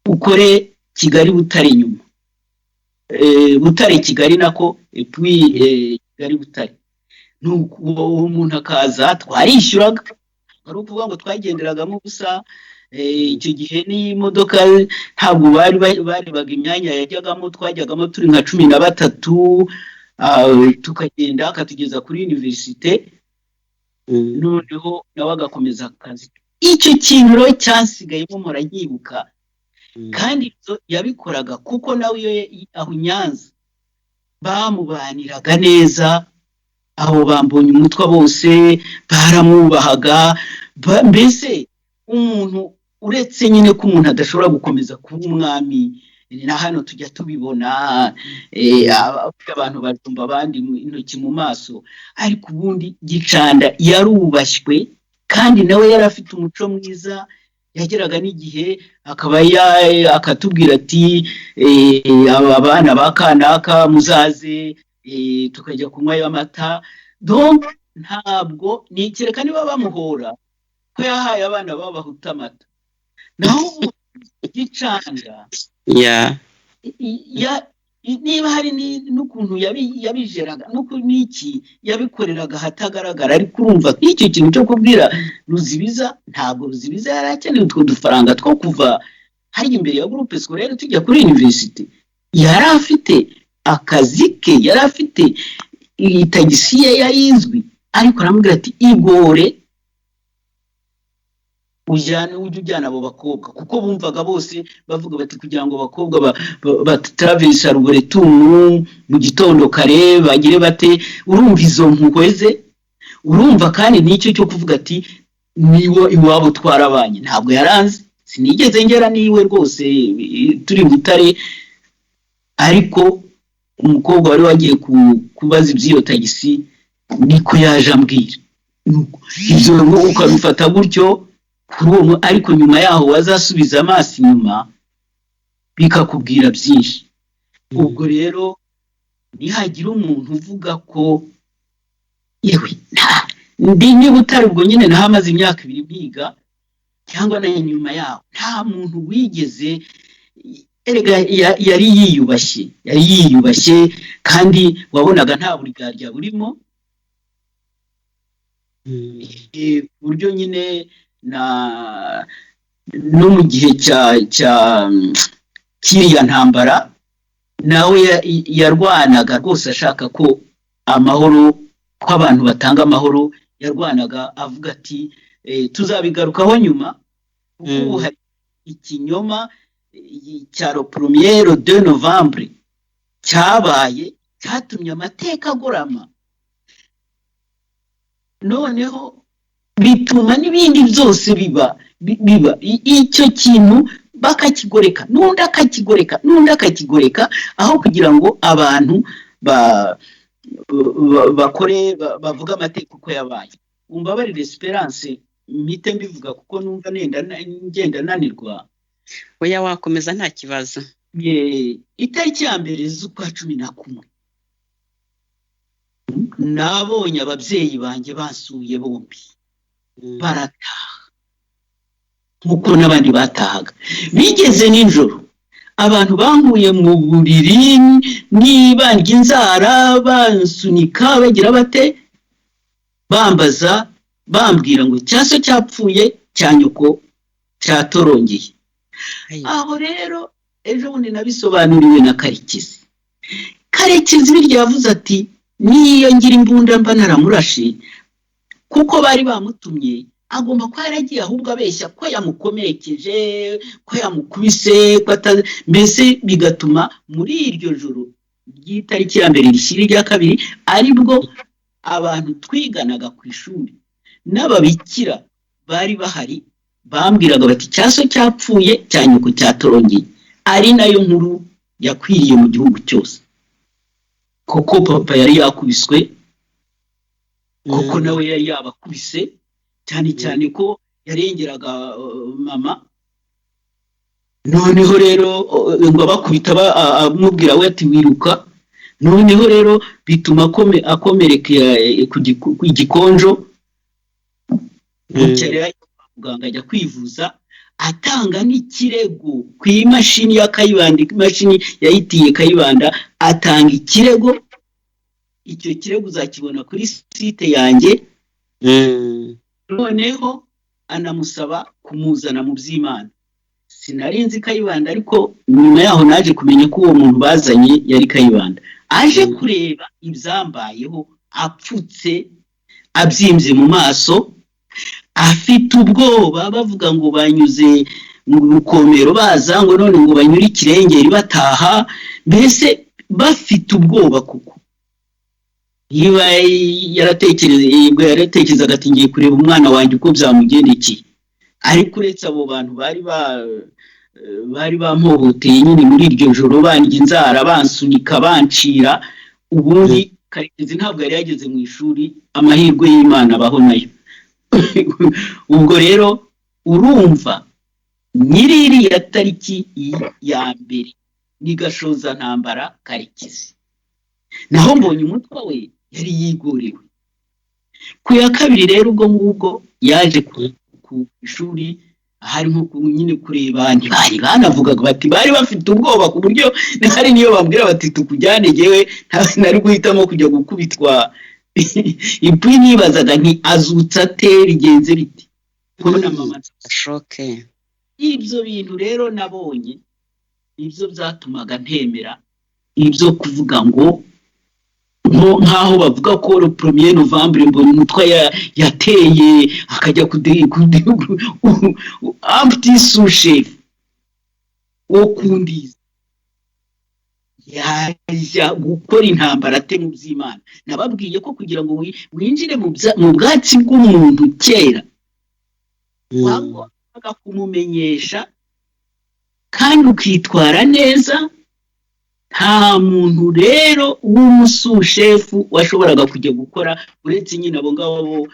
ukore Kigali Butare nyuma, Butare Kigali nako Kigali Butare. Uwo muntu akaza, twarishyuraga, ari ukuvuga ngo twagenderagamo gusa. Icyo gihe n'imodoka ntabwo barebaga imyanya yajyagamo, twajyagamo turi nka 13, tukagenda akatugeza kuri universite, noneho nawe agakomeza akazi. Icyo kintu rero cyansigayemo mpora nyibuka, kandi yabikoraga kuko nawe aho Nyanza bamubaniraga neza, abo bambonye umutwe bose baramwubahaga. Mbese umuntu uretse nyine ko umuntu adashobora gukomeza kuba umwami, na hano tujya tubibona abantu bajumba abandi intoki mu maso, ariko ubundi Gicanda yarubashywe, kandi nawe yari afite umuco mwiza. Yageraga n'igihe akaba akatubwira ati abana ba kanaka muzaze tukajya kunywa y'amata. Donc ntabwo kereka niba bamuhora ko yahaye abana b'abahuta amata. Naho Gicanda niba hari n'ukuntu yabijeraga nuko niki yabikoreraga hatagaragara. Ariko urumva icyo kintu cyo kubwira Ruzibiza, ntabwo Ruzibiza yari akeneye utwo dufaranga two kuva hari imbere ya groupe scolaire tujya kuri university. Yari afite akazi ke, yari afite tagisi ye yayizwi, ariko aramubwira ati igore ujyana abo bakobwa, kuko bumvaga bose bavuga bati kugira ngo abakobwa batraverse Arboretum mu gitondo kare bagire bate. Urumva izo mpuhweze, urumva kandi n'icyo cyo kuvuga ati niwo iwabo twarabanye. Ntabwo yaranze, sinigeze ngera niwe rwose turi Butare. Ariko umukobwa wari wagiye kubaza iby'iyo tagisi niko yaje ambwira. Ibyo ngo ukabifata gutyo, ariko nyuma yaho wazasubiza amaso inyuma bikakubwira byinshi. Ubwo rero nihagira umuntu uvuga ko yewe ndi Butare, ubwo nyine nahamaze imyaka 2 biga, cyangwa na nyuma yaho, nta muntu wigeze erega yari yiyubashye, kandi wabonaga nta buriganya burimo. Buryo nyine no mu gihe cya kiriya ntambara nawe yarwanaga rwose ashaka ko amahoro, ko abantu batanga amahoro. Yarwanaga avuga ati tuzabigarukaho nyuma, kuko hari ikinyoma cya le 1er Novembre cyabaye, cyatumye amateka agorama, noneho bituma n'ibindi byose biba icyo kintu bakakigoreka, n'undi akakigoreka, aho kugira ngo abantu bakore bavuga amateka uko yabaye. Umbabarire Esperance mpite mbivuga kuko numva ngenda nanirwa. Oya, wakomeza nta kibazo. Itariki ya mbere z'ukwa 11 nabonye ababyeyi banjye basuye bombi barataha nkuko n'abandi batahaga. Bigeze nijoro abantu bankuye mu buriri nibandya inzara bansunika bagira bate bambaza bambwira ngo cyaso cyapfuye cya nyoko cyatorongeye. Aho rero ejo bundi nabisobanuriwe na Karekezi birya yavuze ati niyo ngira imbunda mba naramurashe, kuko bari bamutumye agomba ko yaragiye ahubwo abeshya ko yamukomerekeje, ko yamukubise, mbese bigatuma muri iryo joro ry'itariki ya mbere rishyira irya kabiri aribwo abantu twiganaga ku ishuri n'ababikira bari bahari bambwiraga bati cyaso cyapfuye cya nyoko cyatorongeye, ari nayo nkuru yakwiriye mu gihugu cyose. Koko papa yari yakubiswe, koko nawe yari yabakubise, cyane cyane ko yarengeraga mama. Noneho rero ngo abakubita amubwira we ati wiruka. Noneho rero bituma akomereka ku gikonjo, muganga ajya kwivuza atanga n'ikirego ku imashini ya Kayibanda, imashini yayitiye Kayibanda, atanga ikirego. Icyo kirego uzakibona kuri site yanjye. Noneho anamusaba kumuzana mu by'Imana. Sinarinzi Kayibanda, ariko nyuma yaho naje kumenya ko uwo muntu bazanye yari Kayibanda. Aje kureba ibyambayeho, apfutse, abyimbye mu maso, afite ubwoba, bavuga ngo banyuze mu rukomero baza ngo none ngo banyure ikirengeri bataha, mbese bafite ubwoba. Kuko yiba yaratekerezaga ati ngiye kureba umwana wanjye uko byamugendekeye. Ariko uretse abo bantu bari bampohoteye nyine muri iryo joro, bandya inzara, bansunika, bancira, ubundi Karekezi ntabwo yari yageze mu ishuri, amahirwe y'Imana abaho nayo. Ubwo rero urumva nyiriri ya tariki ya mbere ni Gashoza Ntambara Karekezi. Naho mbonye umutwe we yari yigorewe. Ku ya kabiri rero ubwo ngubwo yaje ku ishuri, harimo nyine kureba, ntibari banavugaga bati bari bafite ubwoba ku buryo hari niyo bambwira bati tukujyane, jewe nari guhitamo kujya gukubitwa. Ibyo nibazaga nti azutse ate, bigenze biti, kubona mama shoke. Ibyo bintu rero nabonye ibyo byatumaga ntemera ibyo kuvuga ngo nkaho bavuga ko le 1er Novembre mbona umutwe yateye akajya ampti sous-chef wo kundiza yajya gukora intambara ate mu by'Imana. Nababwiye ko kugira ngo winjire mu bwatsi bw'umuntu kera wagombaga kumumenyesha kandi ukitwara neza. Nta muntu rero w'umusushefu washoboraga kujya gukora, uretse nyine abo ngabo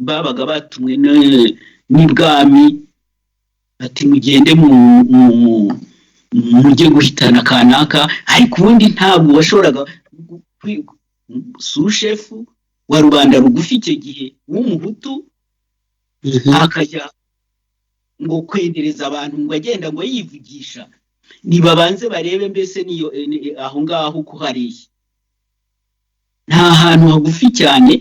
babaga batumwe n'ibwami ati mugende mujye guhitana kanaka. Ariko ubundi ntabwo washoboraga sushefu wa rubanda rugufi icyo gihe w'umuhutu akajya ngo kwendereza abantu ngo agenda ngo yivugisha. Nibabanze barebe mbese niyo aho ngaho ko hariye nta hantu hagufi cyane.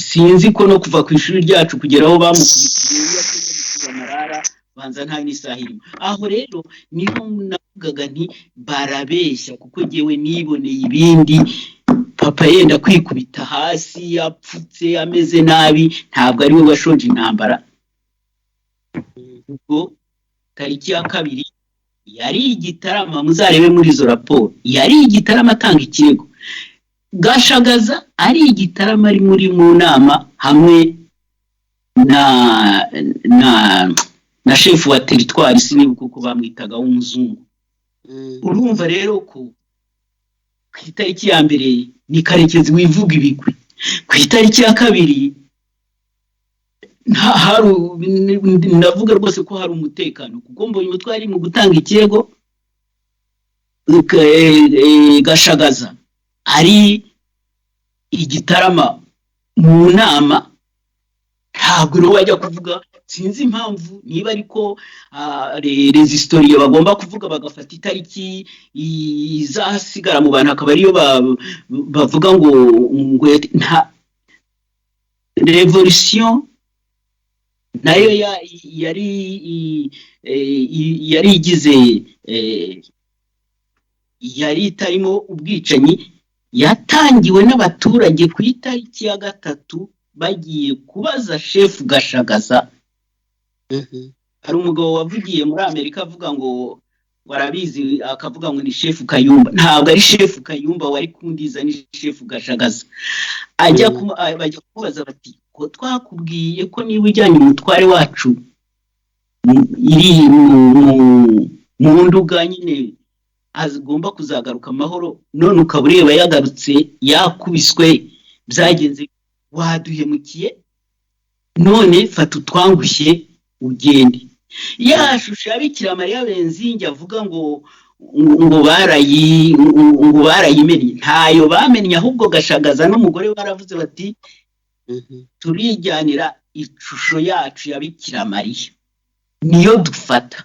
Sinzi ko no kuva ku ishuri ryacu kugera aho bamukubitiye amarara banza nta n'isaha irimo. Aho rero niho navugaga nti barabeshya, kuko ngewe niboneye ibindi. Papa yenda kwikubita hasi yapfutse ameze nabi, ntabwo ari we washoje intambara. Ubwo tariki ya kabiri yari Igitarama, muzarebe muri izo raporo, yari Igitarama atanga ikirego. Gashagaza ari Igitarama ari muri mu nama hamwe na chef wa territoire, sinibuka uko bamwitaga w'umuzungu. Urumva rero ko ku itariki ya mbere ni Karekezi wivuga ibigwi, ku itariki ya kabiri ndavuga rwose ko hari umutekano, kuko mbonye umutwari mu gutanga ikirego. Gashagaza ari Igitarama mu nama, ntabwo rero wajya kuvuga sinzi impamvu niba ariko les historiens bagomba kuvuga bagafata itariki izasigara mu bantu akaba ariyo bavuga ngo nta revolution nayo yari igize yari itarimo ubwicanyi yatangiwe n'abaturage ku itariki ya 3 bagiye kubaza chef Gashagaza. Hari umugabo wavugiye muri Amerika avuga ngo warabizi akavuga ngo ni chef Kayumba. Ntabwo ari chef Kayumba wari kundiza, ni chef Gashagaza. Bajya kubaza bati ko twakubwiye ko niba ujyanye umutware wacu iri mu nduga nyine azigomba kuzagaruka amahoro, none ukaba ureba yagarutse yakubiswe byagenze, waduhemukiye, none fata utwangushye ugende. Yashusho ya Bikira Mariya Benzinge avuga ngo barayimennye, ntayo bamenye, ahubwo Gashagaza n'umugore baravuze bati turijyanira ishusho yacu ya Bikira Mariya niyo dufata.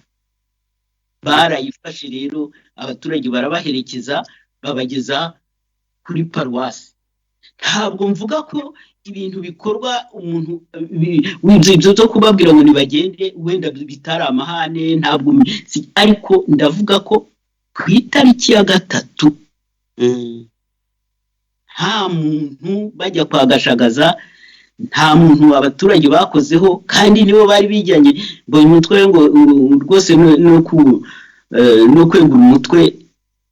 Barayifashe rero, abaturage barabaherekeza babageza kuri paruwasi. Ntabwo mvuga ko ibintu bikorwa umuntu w'ibyo byo kubabwira ngo nibagende wenda bitari amahane, ntabwo ariko ndavuga ko ku itariki ya 3 nta muntu bajya kwa Gashagaza, nta muntu abaturage bakozeho, kandi nibo bari bijyanye ngo umutwe ngo rwose no kwegura umutwe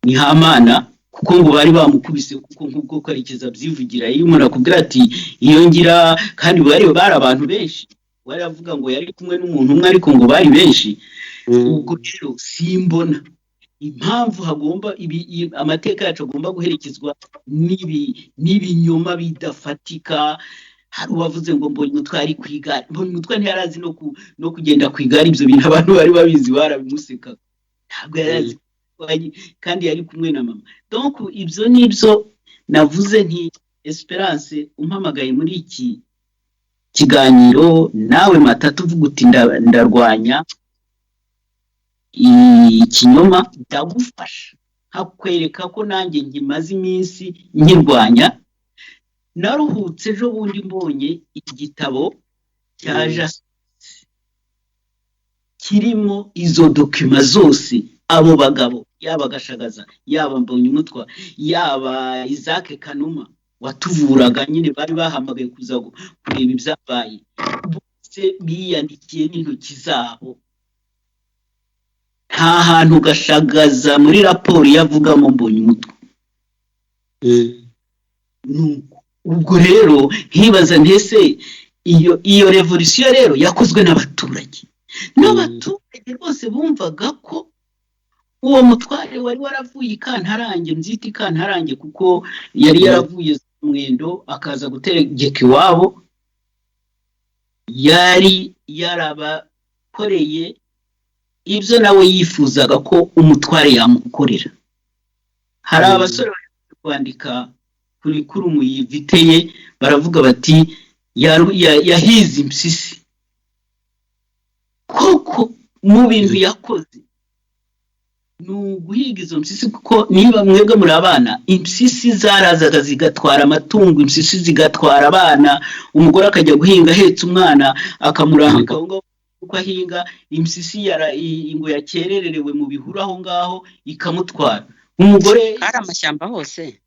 ni Hamana, kuko ngo bari bamukubise, kuko nk'ubwo Karekezi abyivugira. Iyo umuntu akubwira ati iyo ngira, kandi bari abantu benshi, bari avuga ngo yari kumwe n'umuntu umwe ariko ngo bari benshi. Ubwo rero simbona impamvu hagomba amateka yacu agomba guherekezwa n'ibinyoma bidafatika. Hari uwavuze ngo mbonye umutwe ari kwigara, mbonye umutwe ntiyarazi no kugenda kwigara. Ibyo bintu abantu bari babizi, barabimuseka, ntabwo yarazi, kandi yari kumwe na mama. Donc ibyo nibyo navuze nti Esperance umpamagaye muri iki kiganiro, nawe Matata uvuga uti ndarwanya ikinyoma, ndagufasha hakwereka ko nanjye ngimaze iminsi nkirwanya. Naruhutse ejo bundi mbonye igitabo cya Jacques kirimo izo dokima zose, abo bagabo, yaba Gashagaza, yaba Mbonyumutwa, yaba Isaac Kanuma watuvuraga nyine, bari bahamagaye kuza kureba ibyabaye, bose biyandikiye n'intoki zabo. Nta hantu Gashagaza muri raporo yavugamo Mbonyumutwa. Ubwo rero nkibaza ntese iyo revolution rero yakozwe n'abaturage, n'abaturage rwose bumvaga ko uwo mutware wari waravuye ikantarange, nziti ikantarange kuko yari yaravuye Mwendo akaza gutegeka iwabo, yari yarabakoreye ibyo nawe yifuzaga ko umutware yamukorera. Hari abasore bari kwandika kuri kurumu yiviteye, baravuga bati yahize impyisi. Koko mu bintu yakoze nuguhiga izo mpyisi, kuko niba mwebwe muri abana, impyisi zarazaga zigatwara amatungo, impyisi zigatwara abana, umugore akajya guhinga ahetse umwana akamurambika aho ngaho uko ahinga, impyisi ngo yakerererewe mu bihuru aho ngaho ikamutwara. Umugore ari amashyamba hose,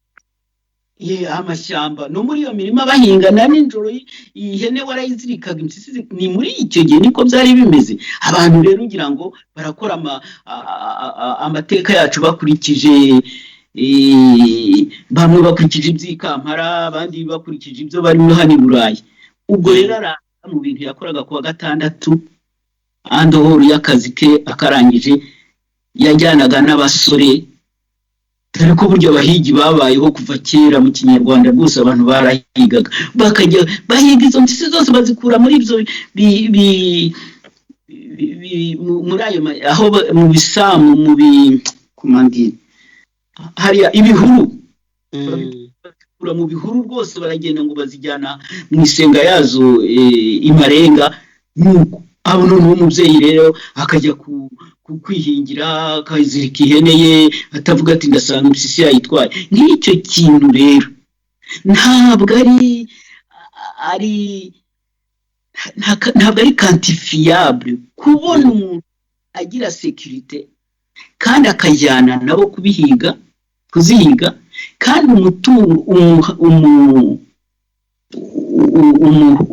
amashyamba no muri iyo mirima bahinga na ninjoro, ihene warayizirikaga, impyisi ni muri icyo gihe niko byari bimeze. Abantu rero ngira ngo barakora amateka yacu bakurikije, bamwe bakurikije iby'Ikampara, abandi bakurikije ibyo barimo hano i Burayi. Ubwo rero aranga mu bintu yakoraga kuwa 6 andohoro y'akazi ke akarangije, yajyanaga n'abasore, dore ko buryo abahigi babayeho kuva kera mu Kinyarwanda rwose, abantu barahigaga, bakajya bahiga izo mpyisi zose bazikura muri ibyo muri ayo aho mu bisamu mu kumandi hariya ibihuru, bakura mu bihuru rwose baragenda ngo bazijyana mu isenga yazo Imarenga. Nuko abo noneho umubyeyi rero akajya kwihingira akazirika ihene ye atavuga ati ndasanga impyisi yayitwaye. Nk'icyo kintu rero ntabwo ari quantifiable kubona umuntu agira sécurité kandi akajyana nabo kuzihiga kandi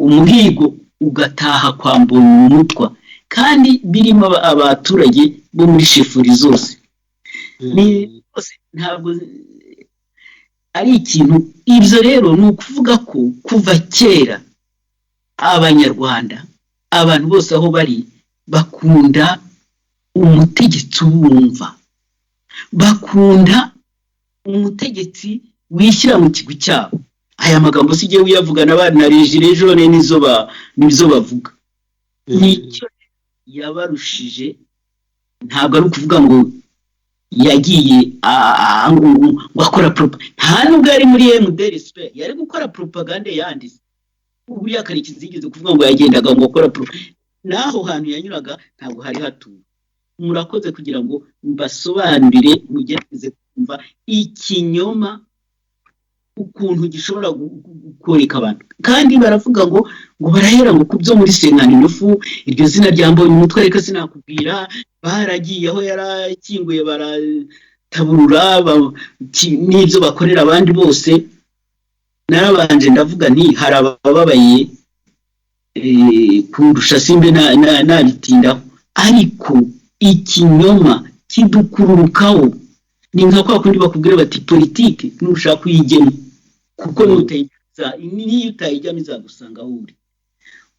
umuhigo ugataha kwambura umutwa kandi birimo abaturage bo muri shefuri zose. Ntabwo ari ikintu. Ibyo rero ni ukuvuga ko kuva kera abanyarwanda abantu bose aho bari bakunda umutegetsi ubumva, bakunda umutegetsi wishyira mu kigo cyabo. Aya magambo sigiye uyavuga n'abana na Regire Jone nizo bavuga. Nicyo yabarushije. Ntabwo ari ukuvuga ngo yagiye akora propaganda. Nta nubwo ari muri MDRSP yari gukora propaganda yanditse. Buriya Karekezi yigeze kuvuga ngo yagendaga ngo akora propaganda. Naho hantu yanyuraga ntabwo hari hatuye. Murakoze kugira ngo mbasobanurire mugerageze kumva ikinyoma ukuntu gishobora gukoreka abantu. Kandi baravuga ngo barahera ngo kubyo muri Senkani Nufu, iryo zina rya Mbonye umutwe reka sinakubwira, baragiye aho yarakinguye barataburura n'ibyo bakorera abandi bose. Narabanje ndavuga nti hari abababaye kurusha simbe nabitindaho, ariko ikinyoma kidukururukaho. Ni nka kwa kundi bakubwira bati politike nushaka kuyigema kuko niyo utayijyamo izagusanga aho uri.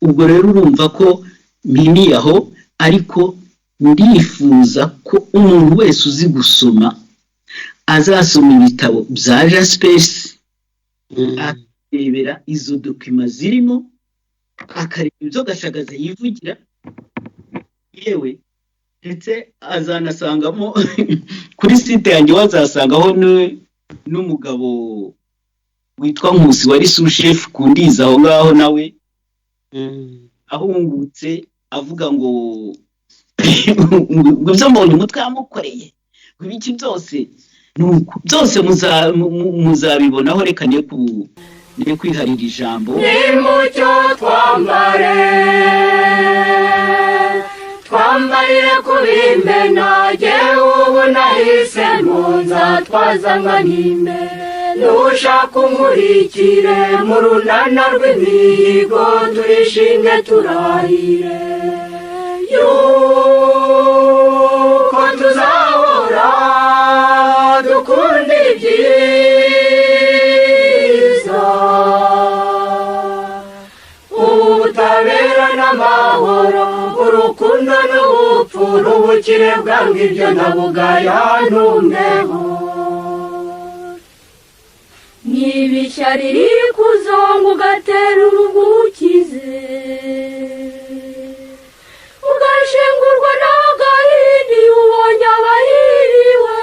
Ubwo rero urumva ko mpiniye aho, ariko ndifuza ko umuntu wese uzi gusoma azasoma ibitabo bya Jaspers, akarebera izo dokima zirimo, akareba ibyo Gashagaza yivugira, yewe ndetse azanasangamo kuri site yanjye wazasangaho n'umugabo witwa Nkusi wari sous-chef kundiza aho ngaho, nawe ahungutse avuga ngo byo Mbonye umutwe yamukoreye ibiki byose muzabibonaho. Reka ne kwiharira ijambo. Nimucyo twambarire kubimena, jyewe ubu nahisemo nzatwazanga n'imbere. Nushaka umurikire mu runana rw'imihigo, turishinge turahire yuko tuzahora dukunda ibyiza, ubutabera n'amahoro, urukundo n'ubupfura, ubukire bwange ibyo nabugaya ntumbeho. Nibishyari riri kuzonga ugatera urugukize, ugashengurwa n'agahindi ubonye abahiriwe,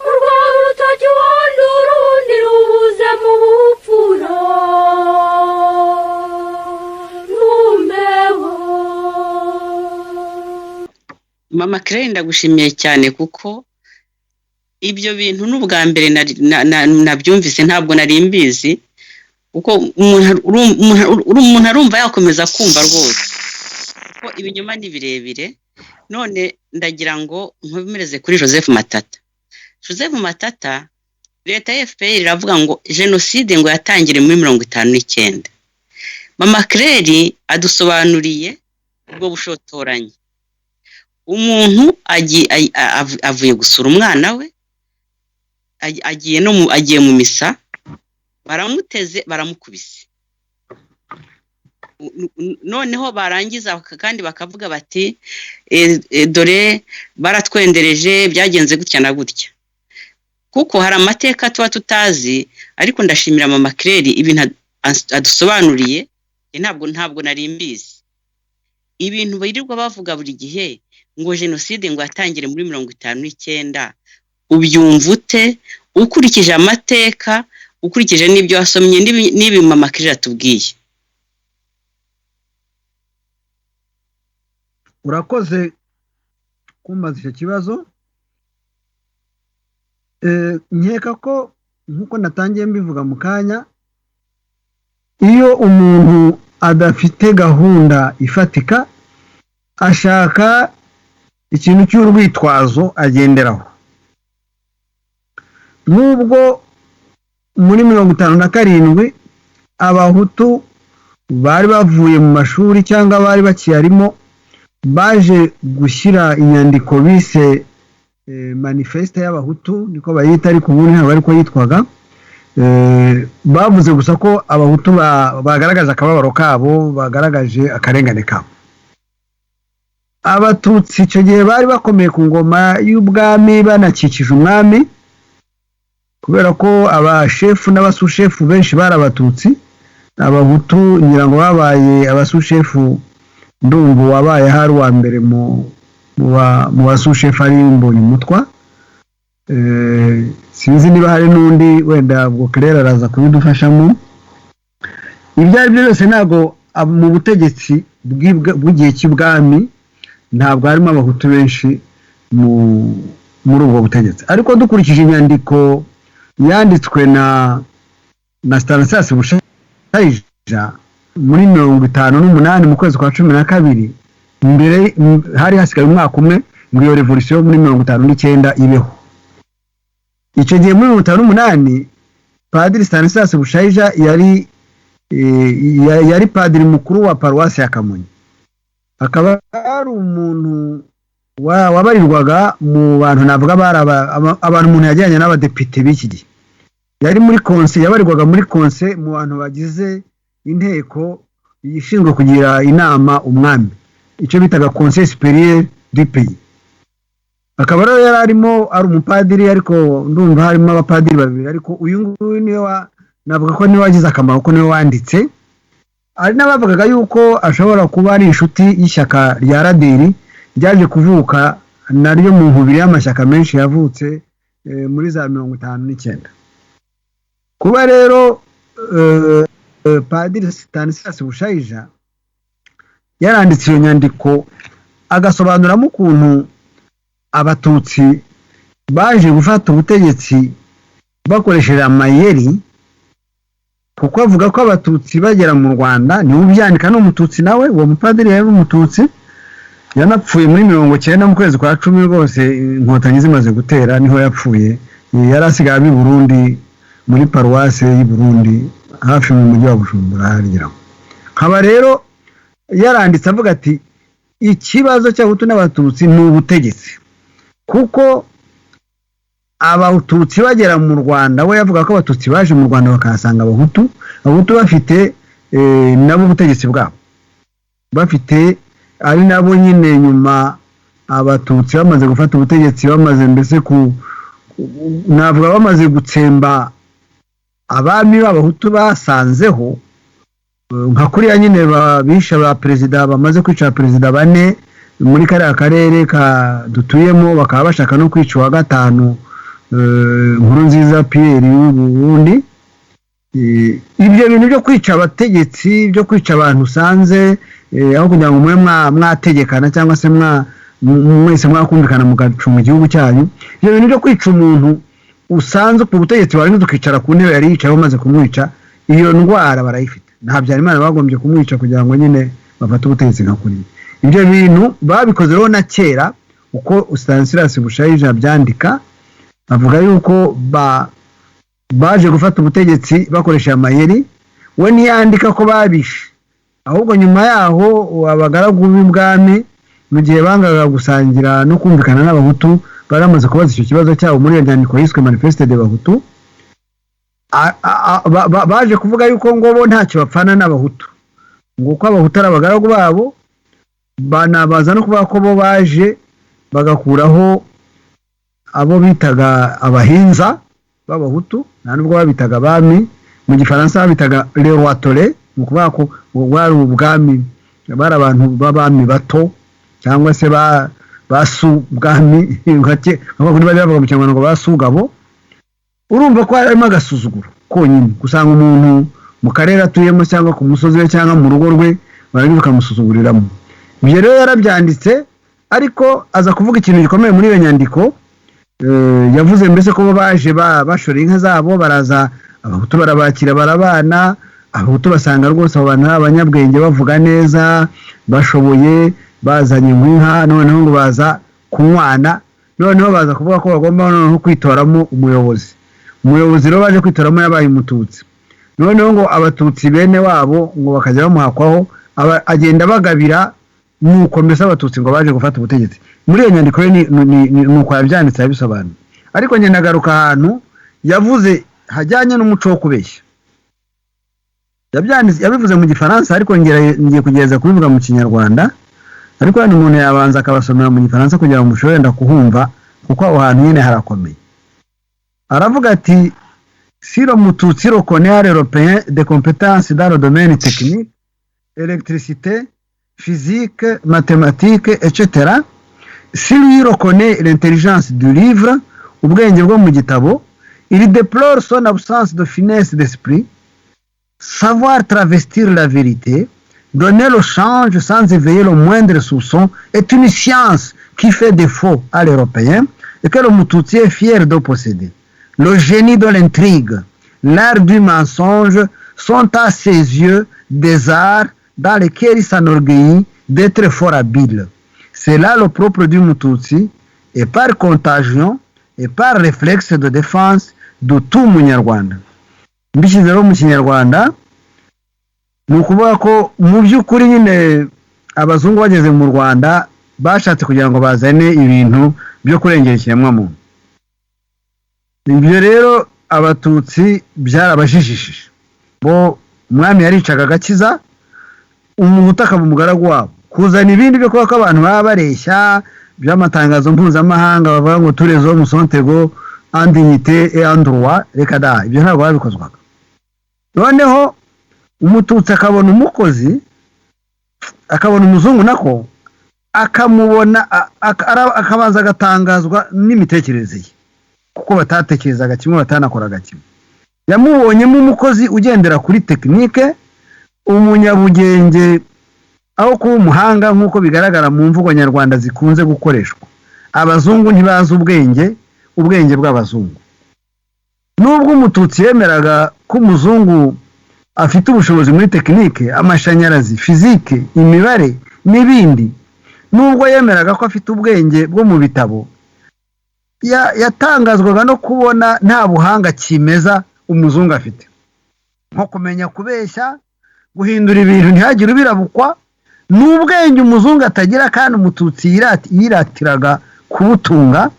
urwaho urutoki ubundi urundi rubuze mu bupfura ntumbeho. Mama Claire ndagushimiye cyane kuko ibyo bintu n'ubwa mbere nabyumvise, ntabwo nari mbizi, kuko umuntu arumva yakomeza kumva rwose ko ibinyoma ni birebire. None ndagira ngo nkomereze kuri Joseph Matata. Joseph Matata, leta ya FPR iravuga ngo jenoside ngo yatangire muri 59. Mama Claire adusobanuriye ubwo bushotoranye. Umuntu avuye gusura umwana we, agiye mu misa, baramuteze baramukubise. Noneho barangiza kandi bakavuga bati dore baratwendereje byagenze gutya na gutya. Kuko hari amateka tuba tutazi, ariko ndashimira Mama Claire ibintu adusobanuriye, ntabwo nari mbizi. Ibintu birirwa bavuga buri gihe ngo jenoside ngo yatangire muri 59, ubyumva ute ukurikije amateka, ukurikije n'ibyo wasomye n'ibi Mama Claire atubwiye? urakoze kumbaza icyo kibazo. Nkeka ko nk'uko natangiye mbivuga mu kanya, iyo umuntu adafite gahunda ifatika ashaka ikintu cy'urwitwazo agenderaho. Nubwo muri 57 abahutu bari bavuye mu mashuri cyangwa bari bakiyarimo, baje gushyira inyandiko bise manifeste y'abahutu, niko bayita, ariko ubundi ntabwo ariko yitwaga. Bavuze gusa ko abahutu bagaragaje akababaro kabo, bagaragaje akarengane kabo. Abatutsi icyo gihe bari bakomeye ku ngoma y'ubwami, banakikije umwami, kubera ko abashefu n'abasushefu benshi bari abatutsi. Abahutu ngira ngo babaye abasushefu, ndumva wabaye hari uwa mbere mu basushefu ari Mbonyumutwa. Sinzi niba hari n'undi, wenda ubwo Claire araza kubidufashamo. Ibyo ari byo byose ntabwo mu butegetsi bw'igihe cy'ubwami ntabwo harimo abahutu benshi muri ubwo butegetsi. Ariko dukurikije inyandiko yanditswe na Stanislas Bushayija muri 58 mu kwezi kwa 12, mbere hari hasigaye umwaka umwe ngo iyo revolution muri 59 ibeho. Icyo gihe muri 58 Padiri Stanislas Bushayija yari padiri mukuru wa paruwasi ya Kamonyi. Akaba ari umuntu wabarirwaga mu bantu navuga bari abantu umuntu yajyanye n'abadepite b'iki gihe. Yari muri conseil, yabarirwaga muri conseil mu bantu bagize inteko yishinzwe kugira inama umwami, icyo bitaga Conseil supérieur du pays. Akaba rero yari arimo ari umupadiri, ariko ndumva harimo abapadiri babiri, ariko uyu nguyu niwe navuga ko niwe wagize akamaro, ko niwe wanditse. Ari n'abavugaga yuko ashobora kuba ari inshuti y'ishyaka rya Radiri ryaje kuvuka naryo mu nkubiri y'amashyaka menshi yavutse muri za 59. Kuba rero Padiri Stanislas Bushayija yaranditse iyo nyandiko agasobanuramo ukuntu abatutsi baje gufata ubutegetsi bakoresheje amayeri, kuko avuga ko abatutsi bagera mu Rwanda, niwe ubyandika n'umututsi nawe, uwo mupadiri yari umututsi, yanapfuye muri 90 mu kwezi kwa 10 rwose inkotanyi zimaze gutera, niho yapfuye. Yari asigaye abi Burundi muri paruwase y'I Burundi hafi mu mujyi wa Bujumbura harira. Nkaba rero yaranditse avuga ati ikibazo cy'abahutu n'abatutsi ni ubutegetsi, kuko abatutsi bagera mu Rwanda, we yavuga ko abatutsi baje mu Rwanda bakahasanga abahutu bafite nabo ubutegetsi bwabo bafite, ari nabo nyine nyuma abatutsi bamaze gufata ubutegetsi, bamaze mbese navuga bamaze gutsemba abami b'abahutu basanzeho, nka kuriya nyine babisha ba perezida, bamaze kwica perezida 4 muri kariya karere dutuyemo, bakaba bashaka no kwica wa 5 Nkurunziza Pierre y'Uburundi. Ibyo bintu byo kwica abategetsi, byo kwica abantu usanze, aho kugira ngo mwe mwategekana cyangwa se mwese mwakumvikana mugacunga igihugu cyanyu, ibyo bintu byo kwica umuntu usanze ku butegetsi bari tukicara ku ntebe yari yicaye bamaze kumwica, iyo ndwara barayifite. Nta Habyarimana bagombye kumwica kugira ngo nyine bafate ubutegetsi nka kuri. Ibyo bintu babikoze rero na kera, uko Stanislas Bushayija byandika, avuga yuko baje gufata ubutegetsi bakoresha amayeri. We ntiyandika ko babishe, ahubwo nyuma yaho abagaragu b'ibwami mu gihe bangaga gusangira no kumvikana n'abahutu, baramaze kubaza icyo kibazo cyabo muri iyo nyandiko yiswe Manifeste des Bahutu. Baje kuvuga yuko ngo bo ntacyo bapfana n'abahutu, ngo ko abahutu ari abagaragu babo, banabaza no kuvuga ko bo baje bagakuraho abo bitaga abahinza b'abahutu, nta nubwo babitaga abami, mu gifaransa babitaga les rois tolés, mu kuvuga ko bari ubwami, bari abantu b'abami bato cyangwa se basu bwami ngake, abakuru bari bavuga mu cyangwa ngo basugabo. Urumva ko harimo agasuzuguro konyine, gusanga umuntu mu karere atuyemo cyangwa ku musozi we cyangwa mu rugo rwe barabivuga musuzuguriramo. ibyo rero yarabyanditse ariko aza kuvuga ikintu gikomeye muri iyo nyandiko. Yavuze mbese ko baje bashora inka zabo baraza, abahutu barabakira barabana, abahutu basanga rwose abo bantu abanyabwenge bavuga neza bashoboye, bazanye inka noneho ngo baza kunywana, noneho baza kuvuga ko bagomba noneho kwitoramo umuyobozi rero baje kwitoramo yabaye umututsi. Noneho ngo abatutsi bene wabo ngo bakajya bamuhakwaho, agenda bagabira nuko mbese abatutsi ngo baje gufata ubutegetsi. Muri iyo nyandiko nuko yabyanditse yabisobanura. Ariko njye nagaruka ahantu yavuze hajyanye n'umuco wo kubeshya. Yabivuze mu Gifaransa ariko ngiye kugereza kubivuga mu Kinyarwanda, ariko hano umuntu yabanza akabasomera mu Gifaransa kugira ngo mushobore kuhumva kuko aho hantu nyine harakomeye. Aravuga ati si le Mututsi reconnaît l'Européen des compétences dans le domaine technique, électricité, physique, mathématiques, etc. Si lui reconnaît l'intelligence du livre, ubwenge bwo mu gitabo, il déplore son absence de finesse d'esprit. Savoir travestir la vérité, donner le change sans éveiller le moindre soupçon est une science qui fait défaut à l'Européen et que le Mututsi est fier de posséder. Le génie de l'intrigue, l'art du mensonge sont à ses yeux des arts dans lesquels il s'enorgueillit d'être fort habile. C'est là le propre du Mututsi, et par contagion et par réflexe de défense de tout Munyarwanda. Mbishyize rero mu Kinyarwanda ni ukuvuga ko mu by'ukuri nyine abazungu bageze mu Rwanda bashatse kugira ngo bazane ibintu byo kurengera ikiremwamuntu. Ibyo rero abatutsi byarabajijishije, bo umwami yaricaga agakiza, umuhutu akaba umugaragu wabo, kuzana ibindi byo kuba ko abantu baba bareshya by'amatangazo mpuzamahanga bavuga ngo turezo musontego andinite et androit, reka da ibyo ntabwo babikozwaga. Noneho umututsi akabona umukozi, akabona umuzungu nako akamubona akabanza agatangazwa n'imitekerereze ye kuko batatekerezaga kimwe batanakoraga kimwe. Yamubonyemo umukozi ugendera kuri tekinike, umunyabugenge aho kuba umuhanga nk'uko bigaragara mu mvugo nyarwanda zikunze gukoreshwa. Abazungu ntibazi ubwenge bw'abazungu. Nubwo umututsi yemeraga ko umuzungu afite ubushobozi muri tekinike, amashanyarazi, fizike, imibare n'ibindi, nubwo yemeraga ko afite ubwenge bwo mu bitabo, yatangazwaga no kubona nta buhanga kimeza umuzungu afite, nko kumenya kubeshya, guhindura ibintu ntihagire ubirabukwa, n'ubwenge umuzungu atagira kandi umututsi yiratiraga kubutunga,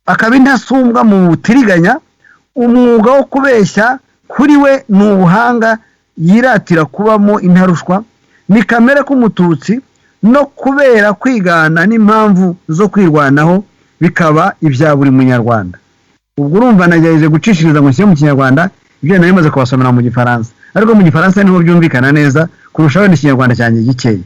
akaba intasumbwa mu butiriganya. Umwuga wo kubeshya kuri we ni ubuhanga yiratira kubamo intarushwa, ni kamere k'umututsi, no kubera kwigana n'impamvu zo kwirwanaho bikaba ibya buri munyarwanda. Ubwo urumva nagerageje gucishiriza mu Kinyarwanda ibyo nari maze kubasomera mu Gifaransa, ariko mu Gifaransa niho byumvikana neza kurushaho n'Ikinyarwanda cyanjye gikeya.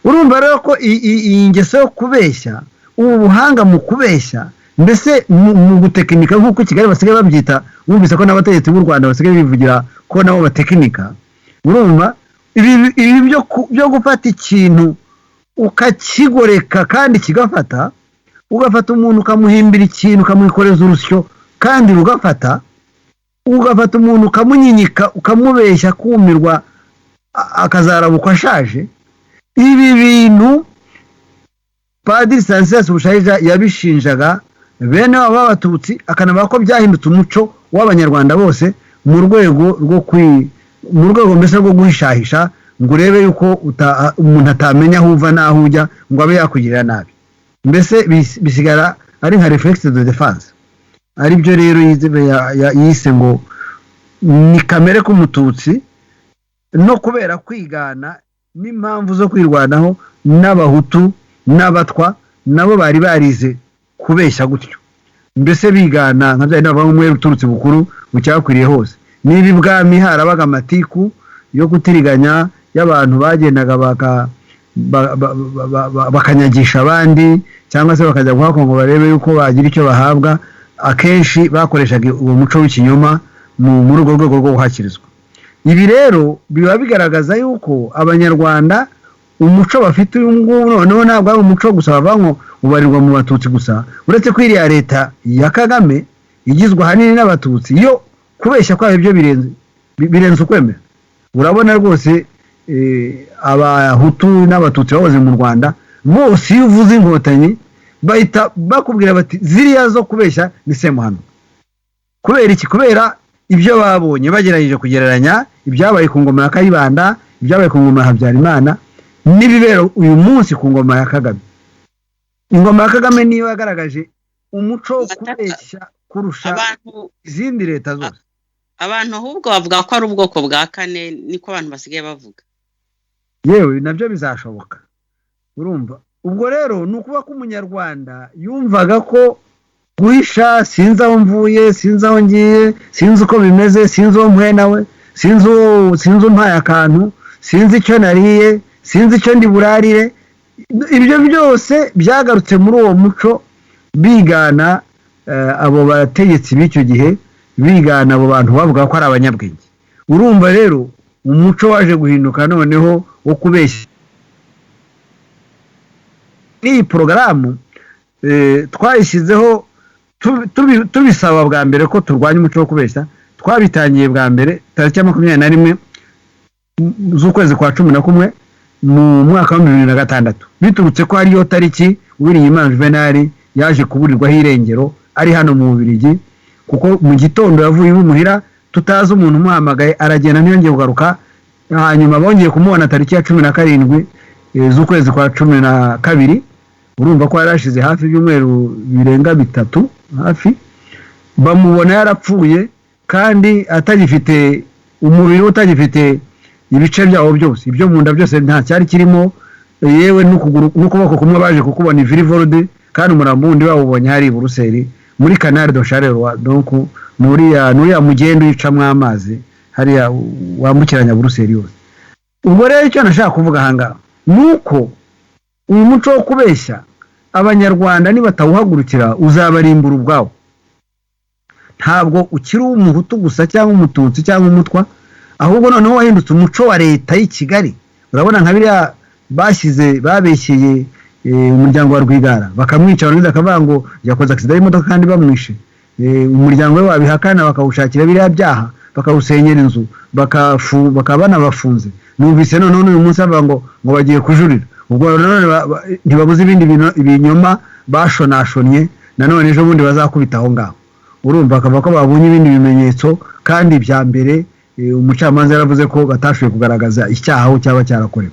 Urumva rero ko iyi ngeso yo kubeshya, ubu buhanga mu kubeshya, mbese mu gutekinika nk'uko Kigali basigaye babyita, wumvise ko n'abategetsi b'u Rwanda basigaye bivugira ko nabo batekinika. Urumva ibi byo gufata ikintu ukakigoreka kandi kigafata, ugafata umuntu ukamuhimbira ikintu ukamwikoreza urusyo kandi rugafata, ugafata umuntu ukamunyinyika ukamubeshya kumirwa akazarabuka ashaje. Ibi bintu Padiri Stanislas Bushayija yabishinjaga bene abo b'abatutsi, akanavuga ko byahindutse umuco w'abanyarwanda bose mu rwego mbese rwo guhishahisha ngo urebe yuko umuntu atamenya aho uva n'aho ujya ngo abe yakugirira nabi. Mbese bisigara ari nka reflexe de défense. Ari byo rero yise ngo ni kamere k'umututsi, no kubera kwigana n'impamvu zo kwirwanaho n'abahutu n'abatwa nabo bari barize kubeshya gutyo, mbese bigana nka bya n'abavuga ngo uturutse bukuru bucyakwiriye hose. Niba ibwami harabaga amatiku yo gutiriganya y'abantu bagendaga bakanyagisha abandi cyangwa se bakajya guhakwa ngo barebe yuko bagira icyo bahabwa, akenshi bakoreshaga uwo muco w'ikinyoma muri urwo rwego rwo guhakirizwa. Ibi rero biba bigaragaza yuko abanyarwanda umuco bafite uyu ngubu noneho ntabwo ari umuco gusa bavango ubarirwa mu batutsi gusa, uretse ko iriya leta ya Kagame igizwe ahanini n'abatutsi, iyo kubeshya kwabo ibyo birenze ukwemera. Urabona rwose abahutu n'abatutsi bahoze mu Rwanda bose iyo uvuze inkotanyi bahita bakubwira bati ziriya zo kubeshya ni semuhano. Kubera iki? Kubera ibyo babonye bagerageje kugereranya ibyabaye ku ngoma ya Kayibanda, ibyabaye ku ngoma ya Habyarimana n'ibibera uyu munsi ku ngoma ya Kagame. Ingoma ya Kagame niyo yagaragaje umuco wo kubeshya kurusha izindi leta zose. Abantu ahubwo bavuga ko ari ubwoko bwa kane, niko abantu basigaye bavuga. Yewe nabyo bizashoboka, urumva. Ubwo rero ni ukuba ko umunyarwanda yumvaga ko guhisha sinzi aho mvuye, sinzi aho ngiye, sinzi uko bimeze, sinzi uwo mpuye nawe, sinzi umpaye akantu, sinzi icyo nariye, sinzi icyo ndi burarire. Ibyo byose byagarutse muri uwo muco, bigana abo bategetsi b'icyo gihe, bigana abo bantu bavuga ko ari abanyabwenge. Urumva rero umuco waje guhinduka noneho wo kubeshya. Iyi porogaramu twayishyizeho tubisaba bwa mbere ko turwanya umuco wo kubeshya. Twabitangiye bwa mbere tariki ya 21 z'ukwezi kwa 11 mu mwaka wa 2006, biturutse ko hariyo tariki Uwiringiyimana Juvenal yaje kuburirwaho irengero ari hano mu Bubiligi, kuko mu gitondo yavuye imuhira tutazi umuntu umuhamagaye, aragenda ntiyongeye kugaruka. Hanyuma bongeye kumubona tariki ya 17 z'ukwezi kwa 12. Urumva ko yarashize hafi ibyumweru birenga 3 hafi, bamubona yarapfuye kandi atagifite umubiri, utagifite ibice byawo byose, ibyo mu nda byose nta cyari kirimo, yewe n'ukuboko kumwe baje kukubona Ivrivolde, kandi umurambo wundi bawubonye hari i Buruseli muri Canal de Charleroi, donc nuriya mugendo yicamwe amazi hariya wambukiranya Buruseli yose. Ubwo rero icyo nashaka kuvuga hanga nuko uyu muco wo kubeshya abanyarwanda nibatawuhagurukira uzabarimbura ubwawo. Ntabwo ukiri umuhutu gusa cyangwa umututsi cyangwa umutwa, ahubwo noneho wahindutse umuco wa leta y'i Kigali. Urabona nka biriya babeshyeye umuryango wa Rwigara bakamwica, abantu bakavuga ngo yakoze accident y'imodoka kandi bamwishe. Umuryango we wabihakana bakawushakira biriya byaha, bakawusenyera inzu, bakabana bafunze. Numvise none uyu munsi bavuga ngo bagiye kujurira. Ubwo none ntibabuze ibindi ibinyoma bashonashonye, nanone ejo bundi bazakubitaho ngaho. Urumva akava ko babonye ibindi bimenyetso, kandi bya mbere umucamanza yaravuze ko batashoboye kugaragaza icyaha aho cyaba cyarakorewe.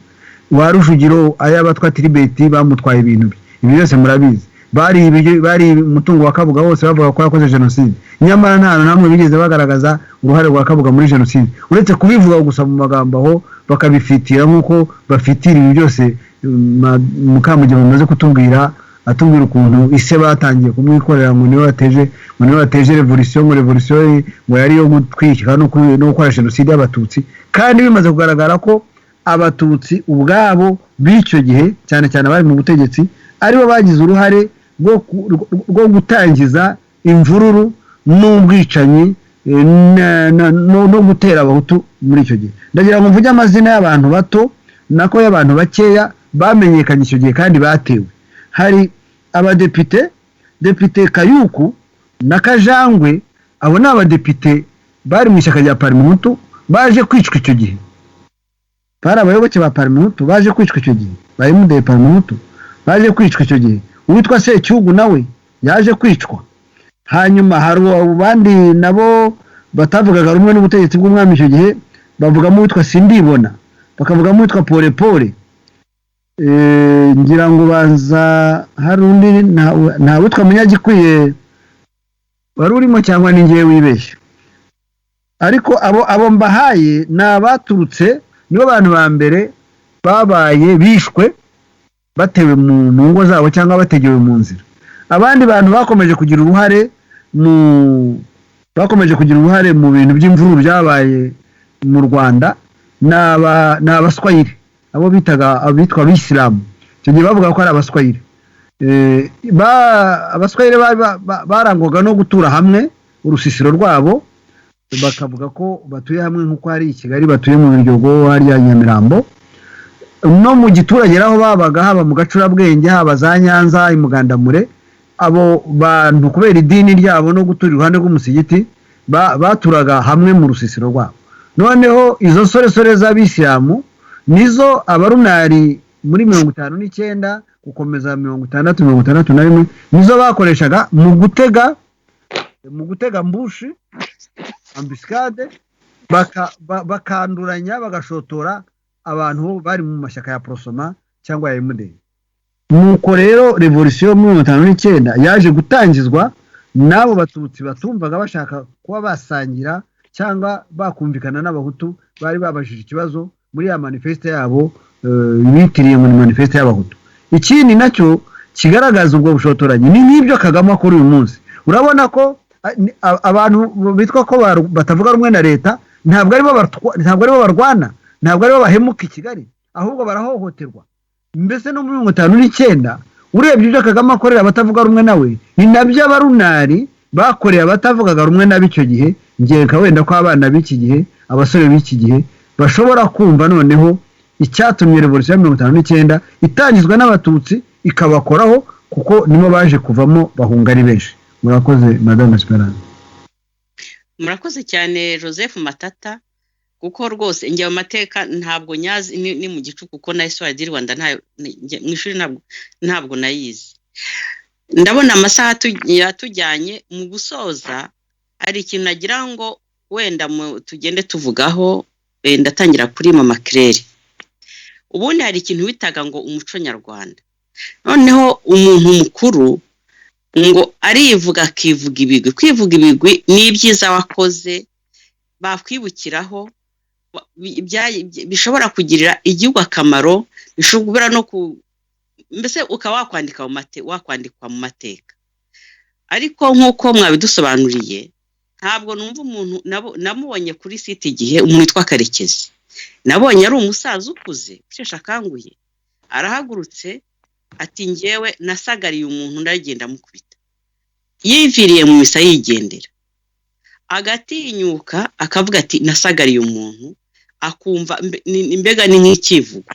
Wa Rujugiro ayabatwa Tribeti bamutwaye ibintu bye, ibi byose murabizi. Bari umutungo wa Kabuga wose bavuga ko yakoze genocide, nyamara nta namwe bigeze bagaragaza uruhare rwa Kabuga muri genocide, uretse kubivuga gusa mu magambo aho bakabifitira nk'uko bafitira ibi byose. Mukamugema mumaze kutubwira, atubwira ukuntu ise batangiye kumwikorera ngo niwe wateje revolution, ngo yari yo gutwikira no gukora genocide y'abatutsi. Kandi bimaze kugaragara ko abatutsi ubwabo b'icyo gihe, cyane cyane bari mu butegetsi, aribo bagize uruhare rwo gutangiza imvururu n'ubwicanyi no gutera abahutu muri icyo gihe. Ndagira ngo mvuge amazina y'abantu bato nako y'abantu bakeya bamenyekanye icyo gihe kandi batewe. Hari abadepite, Depite Kayuku na Kajangwe, abo ni abadepite bari mu ishyaka rya Parmehutu baje kwicwa icyo gihe. Bari abayoboke ba Parmehutu baje kwicwa icyo gihe, bari mu de Parmehutu baje kwicwa icyo gihe. Uwitwa Secyugu nawe yaje kwicwa. Hanyuma hari abandi nabo batavugaga rumwe n'ubutegetsi bw'umwami icyo gihe, bavugamo uwitwa Sindibona, bakavugamo uwitwa Pole Pole. Ngira ngo banza hari undi nta witwa Munyagikwiye wari urimo cyangwa ni ngiye wibeshya. Ariko abo mbahaye nabaturutse nibo bantu ba mbere babaye bishwe batewe mu ngo zabo cyangwa bategewe mu nzira. Abandi bantu bakomeje kugira uruhare mu bintu by'imvururu byabaye mu Rwanda n'abaswahili, abo bitwa abisilamu. Icyo gihe bavuga ko ari abaswahili. Abaswahili barangwaga no gutura hamwe, urusisiro rwabo bakavuga ko batuye hamwe nk'uko hari i Kigali batuye mu Biryogo hariya Nyamirambo. no mu giturage aho babaga, haba mu Gacurabwenge, haba za Nyanza, Imugandamure, abo bantu kubera idini ryabo no gutura iruhande rw'umusigiti baturaga hamwe mu rusisiro rwabo. Noneho izo soresore z'abisilamu nizo abarunari muri 59 gukomeza 60-61 nizo bakoreshaga mu gutega mbushi ambuscade, bakanduranya bagashotora abantu bari mu mashyaka ya Prosoma cyangwa ya MDR. Nuko rero revolution muri 59 yaje gutangizwa nabo batutsi batumvaga bashaka kuba basangira cyangwa bakumvikana n'abahutu bari babajije ikibazo muri ya manifeste yabo bitiriye muri manifeste y'abahutu. Ikindi nacyo kigaragaza ubwo bushotoranyi ni nk'ibyo Kagame akora uyu munsi. Urabona ko abantu bitwa ko batavuga rumwe na leta ntabwo aribo barwana, ntabwo aribo bahemuka i Kigali, ahubwo barahohoterwa. Mbese no muri 59 urebye ibyo Kagame akorera abatavuga rumwe nawe, ni nabyo abarunari bakoreye abatavugaga rumwe na bicyo gihe. Ngeka wenda ko abana b'iki gihe, abasore b'iki gihe bashobora kumva noneho icyatumye revolution ya 59 itangizwa n'abatutsi ikabakoraho, kuko nimo baje kuvamo bahunga ari benshi. Murakoze Madame Esperance. Murakoze cyane Joseph Matata, kuko rwose njye mu mateka ntabwo nyazi ni mu gicuku, kuko na histoire du Rwanda mu ishuri ntabwo nayizi. Ndabona amasaha yatujyanye mu gusoza. Hari ikintu nagira ngo wenda tugende tuvugaho, ndatangira kuri Mama Claire. Ubundi hari ikintu bitaga ngo umuco nyarwanda. Noneho umuntu mukuru ngo arivuga akivuga ibigwi. Kwivuga ibigwi ni ibyiza wakoze bakwibukiraho, bishobora kugirira igihugu akamaro, bishobora no mbese ukaba wakwandikwa mu mateka. Ariko nk'uko mwabidusobanuriye, ntabwo numva umuntu namubonye kuri site igihe, umuntu witwa Karekezi. Nabonye ari umusaza ukuze usheshe akanguye, arahagurutse ati ngewe nasagariye umuntu ndagenda mukubita. Yiviriye mu misa yigendera, agatinyuka akavuga ati nasagariye umuntu, akumva imbega ni nk'ikivugo.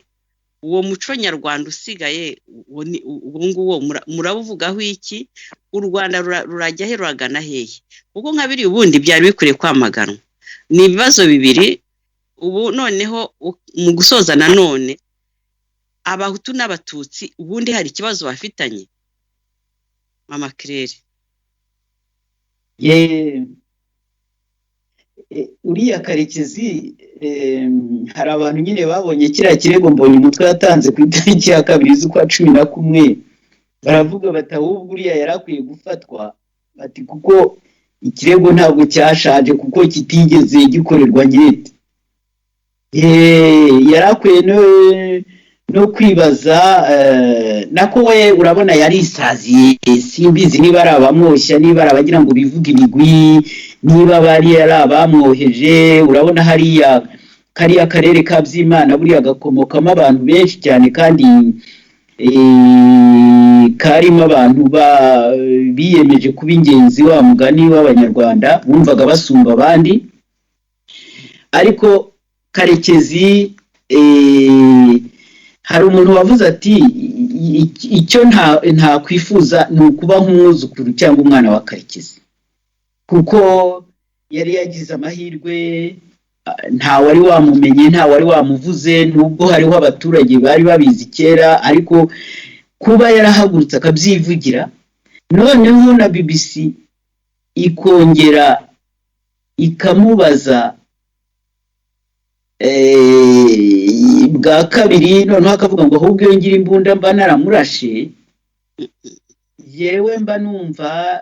Uwo muco nyarwanda usigaye ubu nguwo murabuvugaho iki? U Rwanda rurajya he, ruragana hehe? Kuko nka biri ubundi byari bikwiye kwamaganwa. Ni ibibazo bibiri ubu. Noneho mu gusoza nanone, abahutu n'abatutsi ubundi hari ikibazo bafitanye. Mama Claire. Uriya Karekezi, hari abantu nyine babonye kiriya kirego mbonye umutwe yatanze ku itariki ya 2 z'ukwa 11, baravuga bati ahubwo uriya yarakwiye gufatwa, bati kuko ikirego ntabwo cyashaje kuko kitigeze gikorerwa ngete. Yarakwiye no kwibaza nako we urabona yari isaziye, simbizi niba ari abamwoshya, niba ari abagira ngo bivuge ibigwi, niba bari ari abamwoheje. Urabona hariya kariya karere ka Byimana buriya gakomokamo abantu benshi cyane, kandi karimo abantu biyemeje kuba ingenzi, wa mugani w'Abanyarwanda bumvaga basumba abandi. Ariko Karekezi, hari umuntu wavuze ati icyo nta kwifuza ni ukuba nk'umwuzukuru cyangwa umwana wa Karekezi, kuko yari yagize amahirwe, nta wari wamumenye, nta wari wamuvuze, nubwo hariho abaturage bari babizi kera, ariko kuba yarahagurutse akabyivugira. Noneho na BBC ikongera ikamubaza bwa kabiri, noneho akavuga ngo ahubwo iyo ngira imbunda mba naramurashe. Yewe mba numva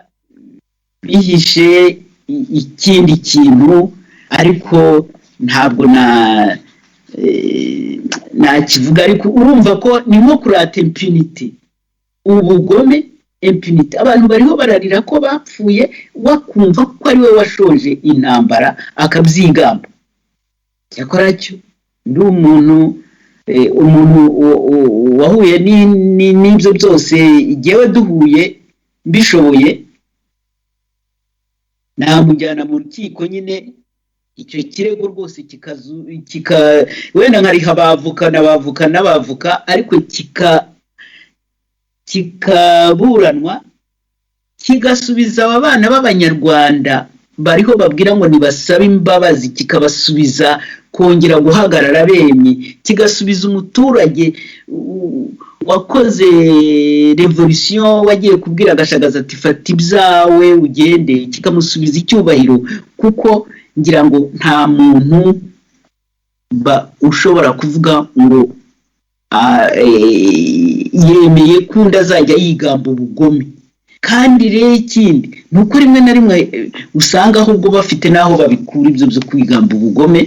bihishe ikindi kintu, ariko ntabwo nakivuga. Ariko urumva ko ni nko kurata impunity, ubugome, impunity. Abantu bariho bararira ko bapfuye, wakumva ko ari we washoje intambara akabyigamba. Cyakora cyo ndi umuntu wahuye n'ibyo byose, igihe duhuye mbishoboye namujyana mu rukiko nyine icyo kirego rwose wenda nkariha n'abavuka ariko kikaburanwa kigasubiza aba bana b'abanyarwanda bariho babwira ngo nibasabe imbabazi, kikabasubiza kongera guhagarara bemye, kigasubiza umuturage wakoze revolution wagiye kubwira agashagaza ati fata ibyawe ugende, kikamusubiza icyubahiro, kuko ngira ngo nta muntu ushobora kuvuga ngo yemeye kundi azajya yigamba ubugome. Kandi rero ikindi ni uko rimwe na rimwe usanga ahubwo bafite n'aho babikura ibyo byo kwigamba ubugome.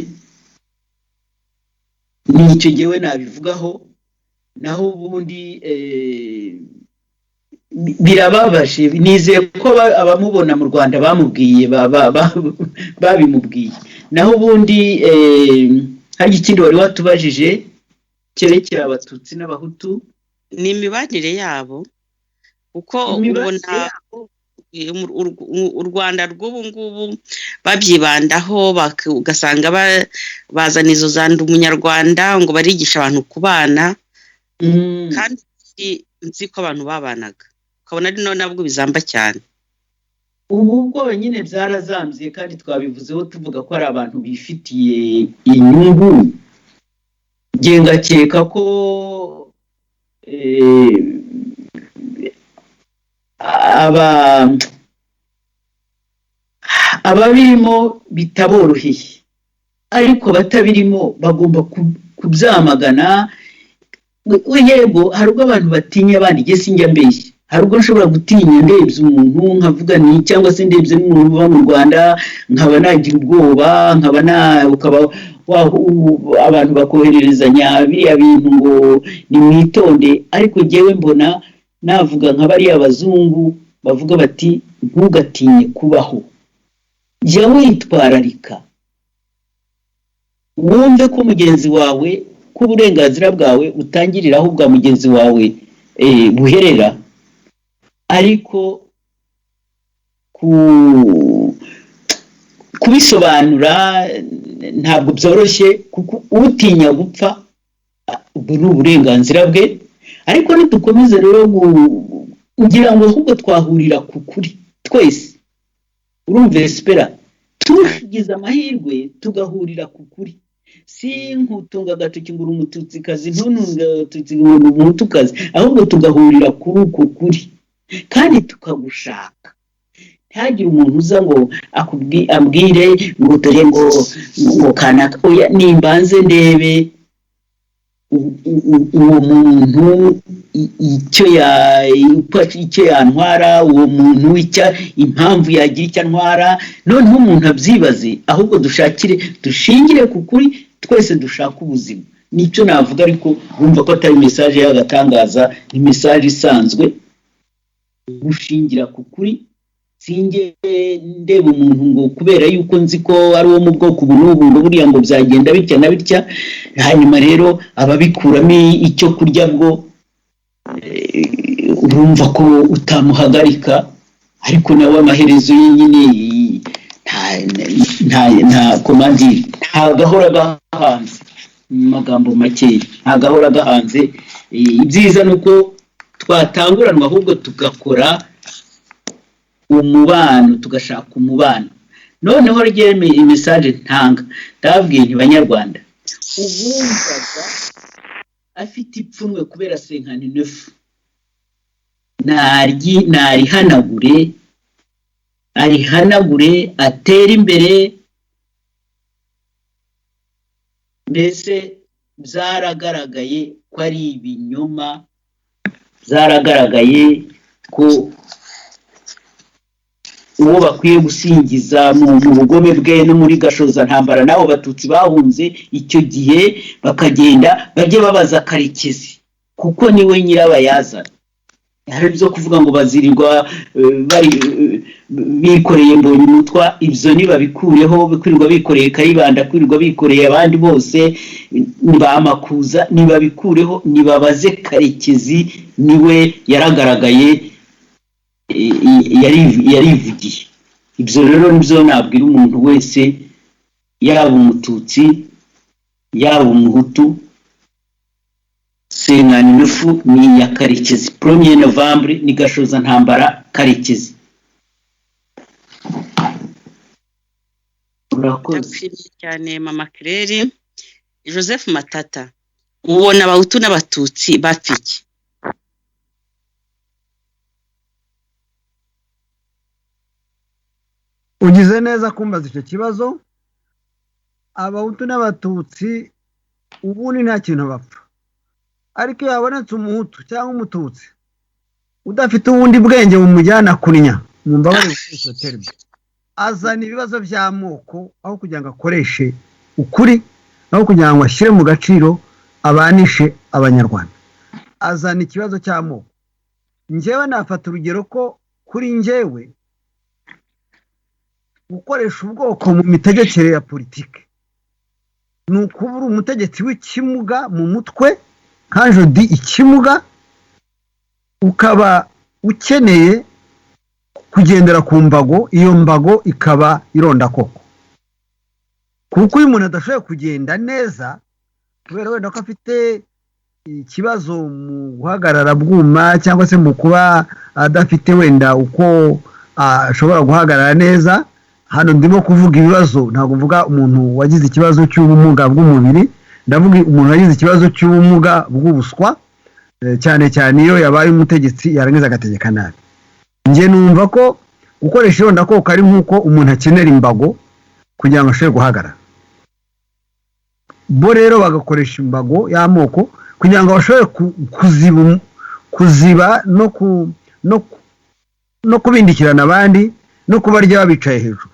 Nicyo ngewe nabivugaho. Naho ubundi birababaje, nizeye ko abamubona mu Rwanda bamubwiye babimubwiye. Naho ubundi hari ikindi wari watubajije cyerekeye Abatutsi n'Abahutu, ni imibanire yabo, uko ubona u Rwanda rw'ubu ngubu babyibandaho, ugasanga bazana izo za ndi umunyarwanda ngo barigisha abantu kubana, kandi nzi ko abantu babanaga, ukabona ari nabwo bizamba cyane. Ubu bwo nyine byarazambye, kandi twabivuzeho tuvuga ko ari abantu bifitiye inyungu. Ngengakeka ko ababirimo bitaboroheye, ariko batabirimo bagomba kubyamagana. Yego hari ubwo abantu batinya abandi, nge sinjya mbeshya, hari ubwo nshobora gutinya ndebye umuntu nkavuga ni, cyangwa se ndebye n'umuntu uba mu Rwanda nkaba nagira ubwoba, ukaba abantu bakohererezanya biriya bintu ngo nimwitonde. Ariko ngewe mbona navuga nka bariya abazungu bavuga bati ntugatinye kubaho, jya witwararika, wumve ko mugenzi wawe, ko uburenganzira bwawe utangiriraho bwa mugenzi wawe buherera. Ariko kubisobanura ntabwo byoroshye, kuko utinya gupfa ni uburenganzira bwe. Ariko nitukomeze rero kugira ngo ahubwo twahurira ku kuri twese, urumva espera, tugize amahirwe tugahurira ku kuri. Si nkutunga agatoki ngo umututsikazi ntununga agatoki ngo umutukazi, ahubwo tugahurira kuri uko kuri, kandi tukagushaka. Ntihagire umuntu uza ngo ambwire ngo dore ngo kanaka, oya nimbanze ndebe uwo muntu icyo yantwara, uwo muntu impamvu yagira icyo antwara, noneho umuntu abyibaze. Ahubwo dushingire ku kuri, twese dushaka ubuzima. Nicyo navuga, ariko bumva ko atari message y'agatangaza, ni message isanzwe. Gushingira ku kuri, singe ndeba umuntu ngo kubera yuko nzi ko ari wo mu bwoko n'ubu ngo buriya ngo byagenda bitya na bitya, hanyuma rero ababikuramo icyo kurya bwo urumva ko utamuhagarika. Ariko nawe amaherezo nyine nta komandire, nta gahora gahanze, mu magambo make nta gahora gahanze. Ibyiza nuko twatanguranwa, ahubwo tugakora umubano, tugashaka umubano. Noneho ryemeye message ntanga, ndabwiye nti Banyarwanda, ubumvaga afite ipfunwe kubera 59 arihanagure atera imbere. Mbese byaragaragaye ko ari ibinyoma, byaragaragaye ko uwo bakwiye gusingiza mu bugome bwe no muri Gashoza ntambara nabo Batutsi bahunze icyo gihe bakagenda bajye babaza Karekezi, kuko niwe nyirabayazana. Hari byo kuvuga ngo bazirirwa bari bikoreye Mbonye umutwa, ibyo nibabikureho, bikwirirwa bikoreye Kayibanda, kwirirwa bikoreye abandi bose bamakuza, nibabikureho, nibabaze Karekezi, niwe yaragaragaye, yarivugiye. Ibyo rero nibyo nabwira umuntu wese yaba umututsi yaba umuhutu senkani nufu ni iya Karekezi 1 Novembre ni Gashoza ntambara Karekezi. Ndagushimiye cyane mama Claire. Joseph Matata, ubona abahutu n'abatutsi bapfiki? ugize neza kumbaza icyo kibazo. Abahutu n'abatutsi ubundi nta kintu bapfa, ariko iyo habonetse umuhutu cyangwa umututsi udafite ubundi bwenge bumujyana kunya, mwumva bari gukoresha terme, azana ibibazo by'amoko aho kugira ngo akoreshe ukuri, aho kugira ngo ashyire mu gaciro abanishe abanyarwanda, azana ikibazo cy'amoko. Njyewe nafata urugero ko kuri njyewe gukoresha ubwoko mu mitegekere ya politike ni ukubura umutegetsi w'ikimuga mu mutwe kandi di ikimuga, ukaba ukeneye kugendera ku mbago, iyo mbago ikaba ironda koko. Kuko uyu muntu adashoboye kugenda neza kubera wenda ko afite ikibazo mu guhagarara bwuma cyangwa se mu kuba adafite wenda uko ashobora guhagarara neza. Hano ndimo kuvuga ibibazo, ntabwo mvuga umuntu wagize ikibazo cy'ubumuga bw'umubiri, ndavuga umuntu wagize ikibazo cy'ubumuga bw'ubuswa, cyane cyane iyo yabaye umutegetsi yarangiza agategeka nabi. Nje numva ko gukoresha ironda koko ari nk'uko umuntu akenera imbago kugira ngo ashobore guhagarara. Bo rero bagakoresha imbago y'amoko kugira ngo bashobore kuziba no kubindikirana abandi no kubarya babicaye hejuru.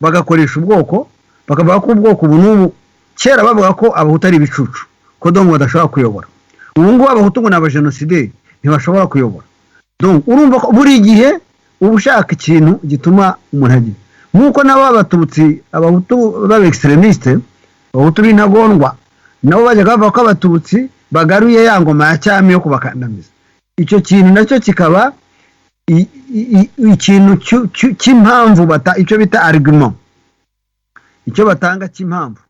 Bagakoresha ubwoko, bakavuga ko ubwoko ubu n'ubu, kera bavuga ko abahutu ari ibicucu, ko dongo badashobora kuyobora. Ubu ngubu abahutu ngo ni abajenosideri, ntibashobora kuyobora. Donc urumva ko buri gihe uba ushaka ikintu gituma umuntu agira. Nk'uko nabo abatutsi, abahutu baba extremiste, abahutu b'intagondwa nabo bajyaga bavuga ko abatutsi bagaruye ya ngoma ya cyami yo kubakandamiza. Icyo kintu nacyo kikaba ikintu cy'impamvu icyo bita argument, icyo batanga cy'impamvu.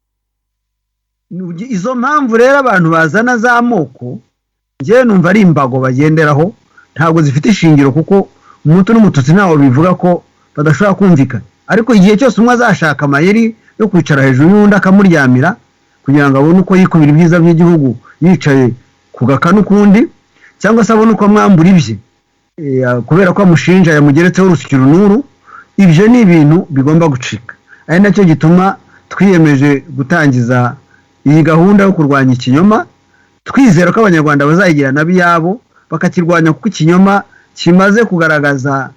Izo mpamvu rero abantu bazana z'amoko, njyewe numva ari imbago bagenderaho, ntabwo zifite ishingiro, kuko umuhutu n'umututsi ntaho bivuga ko badashobora kumvikana. Ariko igihe cyose umwe azashaka amayeri yo kwicara hejuru y'undi akamuryamira kugira ngo abone uko yikubira ibyiza by'igihugu yicaye ku gakanu kundi, cyangwa se abone uko amwambura ibye kubera ko amushinja yamugeretseho urusyo runuru, ibyo ni ibintu bigomba gucika. Ari nacyo gituma twiyemeje gutangiza iyi gahunda yo kurwanya ikinyoma, twizera ko abanyarwanda bazayigira nabi yabo bakakirwanya, kuko ikinyoma kimaze kugaragaza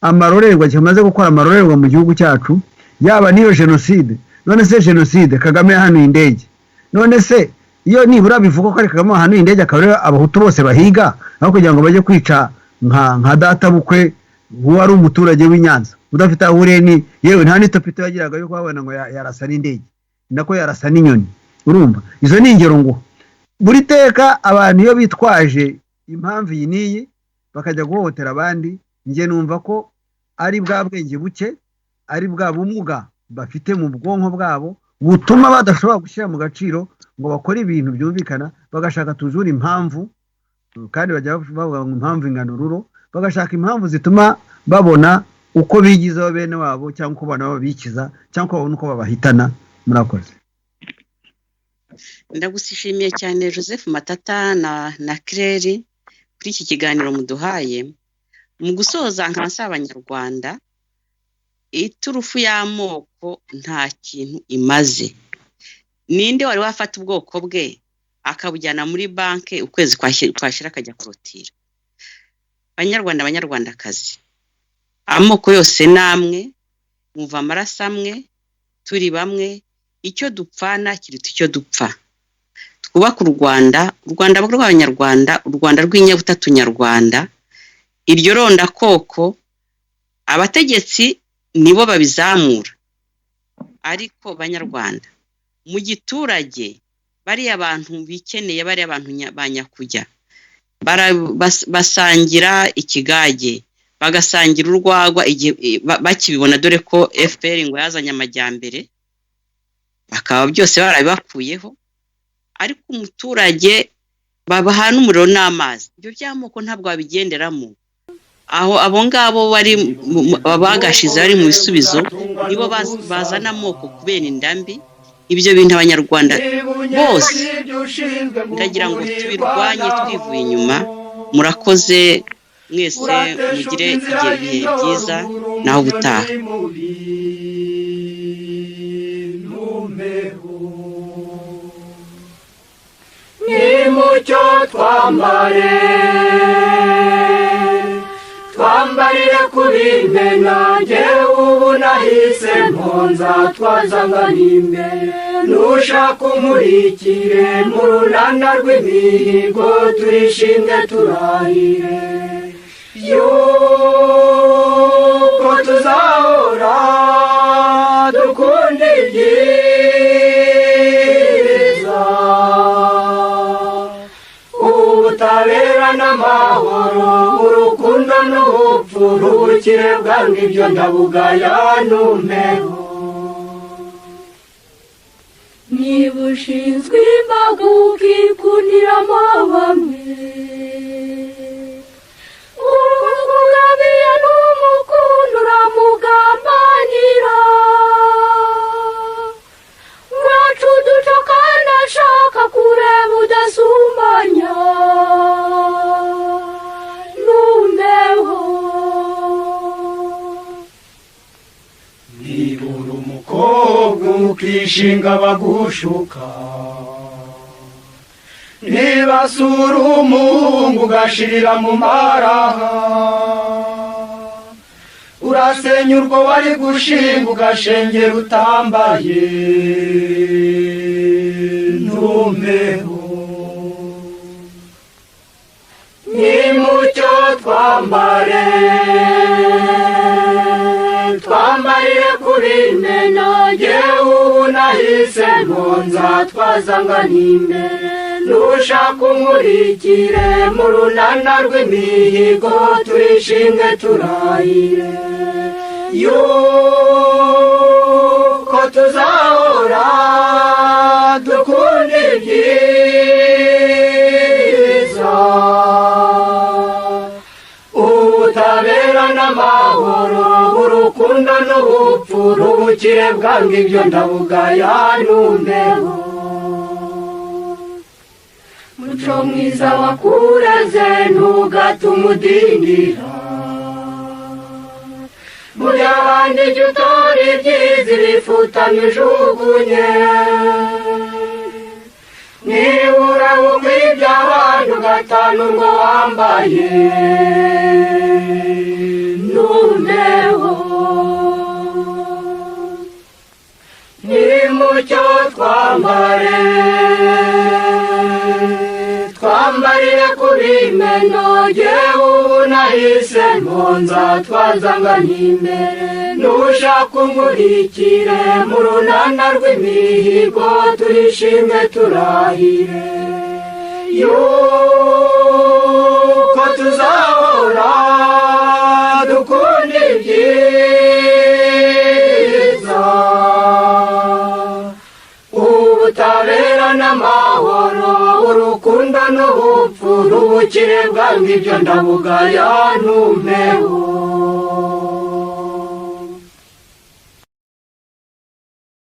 amarorerwa, kimaze gukora amarorerwa mu gihugu cyacu, yaba niyo jenoside. None se jenoside Kagame yahanuye indege, none se iyo nibura bivuga ko ari Kagame yahanuye indege akaba abahutu bose bahiga, aho kugira ngo bajye kwica nka data bukwe wari umuturage w'Inyanza udafite ahureni, yewe nta n'itopito yagiraga yo kubabona ngo yarasa n'indege, nako yarasa n'inyoni. Urumva izo ni ingero ngo buri teka abantu iyo bitwaje impamvu iyi n'iyi bakajya guhohotera abandi, nge numva ko ari bwa bwenge buke, ari bwa bumuga bafite mu bwonko bwabo butuma badashobora gushyira mu gaciro ngo bakore ibintu byumvikana, bagashaka tujura impamvu, kandi bajya bavuga ngo impamvu inganururo, bagashaka impamvu zituma babona uko bigizaho bene wabo, cyangwa uko bana babikiza, cyangwa babona uko babahitana. Murakoze. Ndagusishimiye cyane Joseph Matata na Claire kuri iki kiganiro muduhaye. Mu gusoza nk'abasaba abanyarwanda, iturufu y'amoko nta kintu imaze. Ninde wari wafata ubwoko bwe akabujyana muri banke ukwezi kwashira akajya kurotira? Banyarwanda, banyarwandakazi, amoko yose namwe, muva amaraso amwe, turi bamwe, icyo dupfana kiruta icyo dupfa. Twubaka u Rwanda rw'abanyarwanda, u Rwanda rw'inyabutatu nyarwanda. Iryo ronda koko abategetsi nibo babizamura, ariko banyarwanda mu giturage bariya abantu bikeneye, bariya abantu banyakujya basangira ikigage, bagasangira urwagwa bakibibona, dore ko FPR ngo yazanye amajyambere, bakaba byose barabibakuyeho, ariko umuturage babaha n'umuriro n'amazi. Ibyo by'amoko ntabwo babigenderamo. Aho abo ngabo bari bagashize bari mu bisubizo nibo bazana amoko kubera indambi. Ibyo bintu abanyarwanda bose ndagira ngo tubirwanye twivuye inyuma. Murakoze mwese, mugire ibihe byiza naho ubutaha. Nimucyo twambarire kubimena, jyewe ubu nahise mponza twazangana imbere. Nushaka umurikire mu runana rw'imihigo, turishimye turahire yuko tuzahora dukunda ibyiza, ubutabera n'amahoro, urukundo n'ubupfura, ubukire bwange ibyo ndabugaya numpeho. Niba ushinzwe imbaga ukikundiramo bamwe, urukugabiye n'umukundo uramugambanira, uraca uduco kandi ashaka kureba udasumbanya numpeho. Nibura umukobwa ukishinga bagushuka, nibasura umuhungu ugashirira mu maraha, urasenya urwo wari gushinga ugashengera utambaye numpeho. Nimucyo twambarire kubimena, jyewe ubu nahise mponza twazangana imbere. Nushaka umurikire mu runana rw'imihigo, turishimye turahire yuko tuzahora dukunda ibyiza, ubutabera n'amahoro, urukundo n'ubupfura, ubukire bwange ibyo ndabugaya numpeho. Muco mwiza wakureze ntugatume udindira, muri abandi jya utora ibyiza ibifutamye ujugunye. Nibura wumva iby'abandi ugatana urwo wambaye numpeho. Nimucyo twambarire kubimena, jyewe ubu nahise mponza twazangana imbere. Nushaka umurikire mu runana rw'imihigo, turishimye turahire yuko tuzahora dukunda ibyiza, ubutabera n'amahoro, urukundo n'ubupfura, ubukire bwange ibyo ndabugaya numpeho.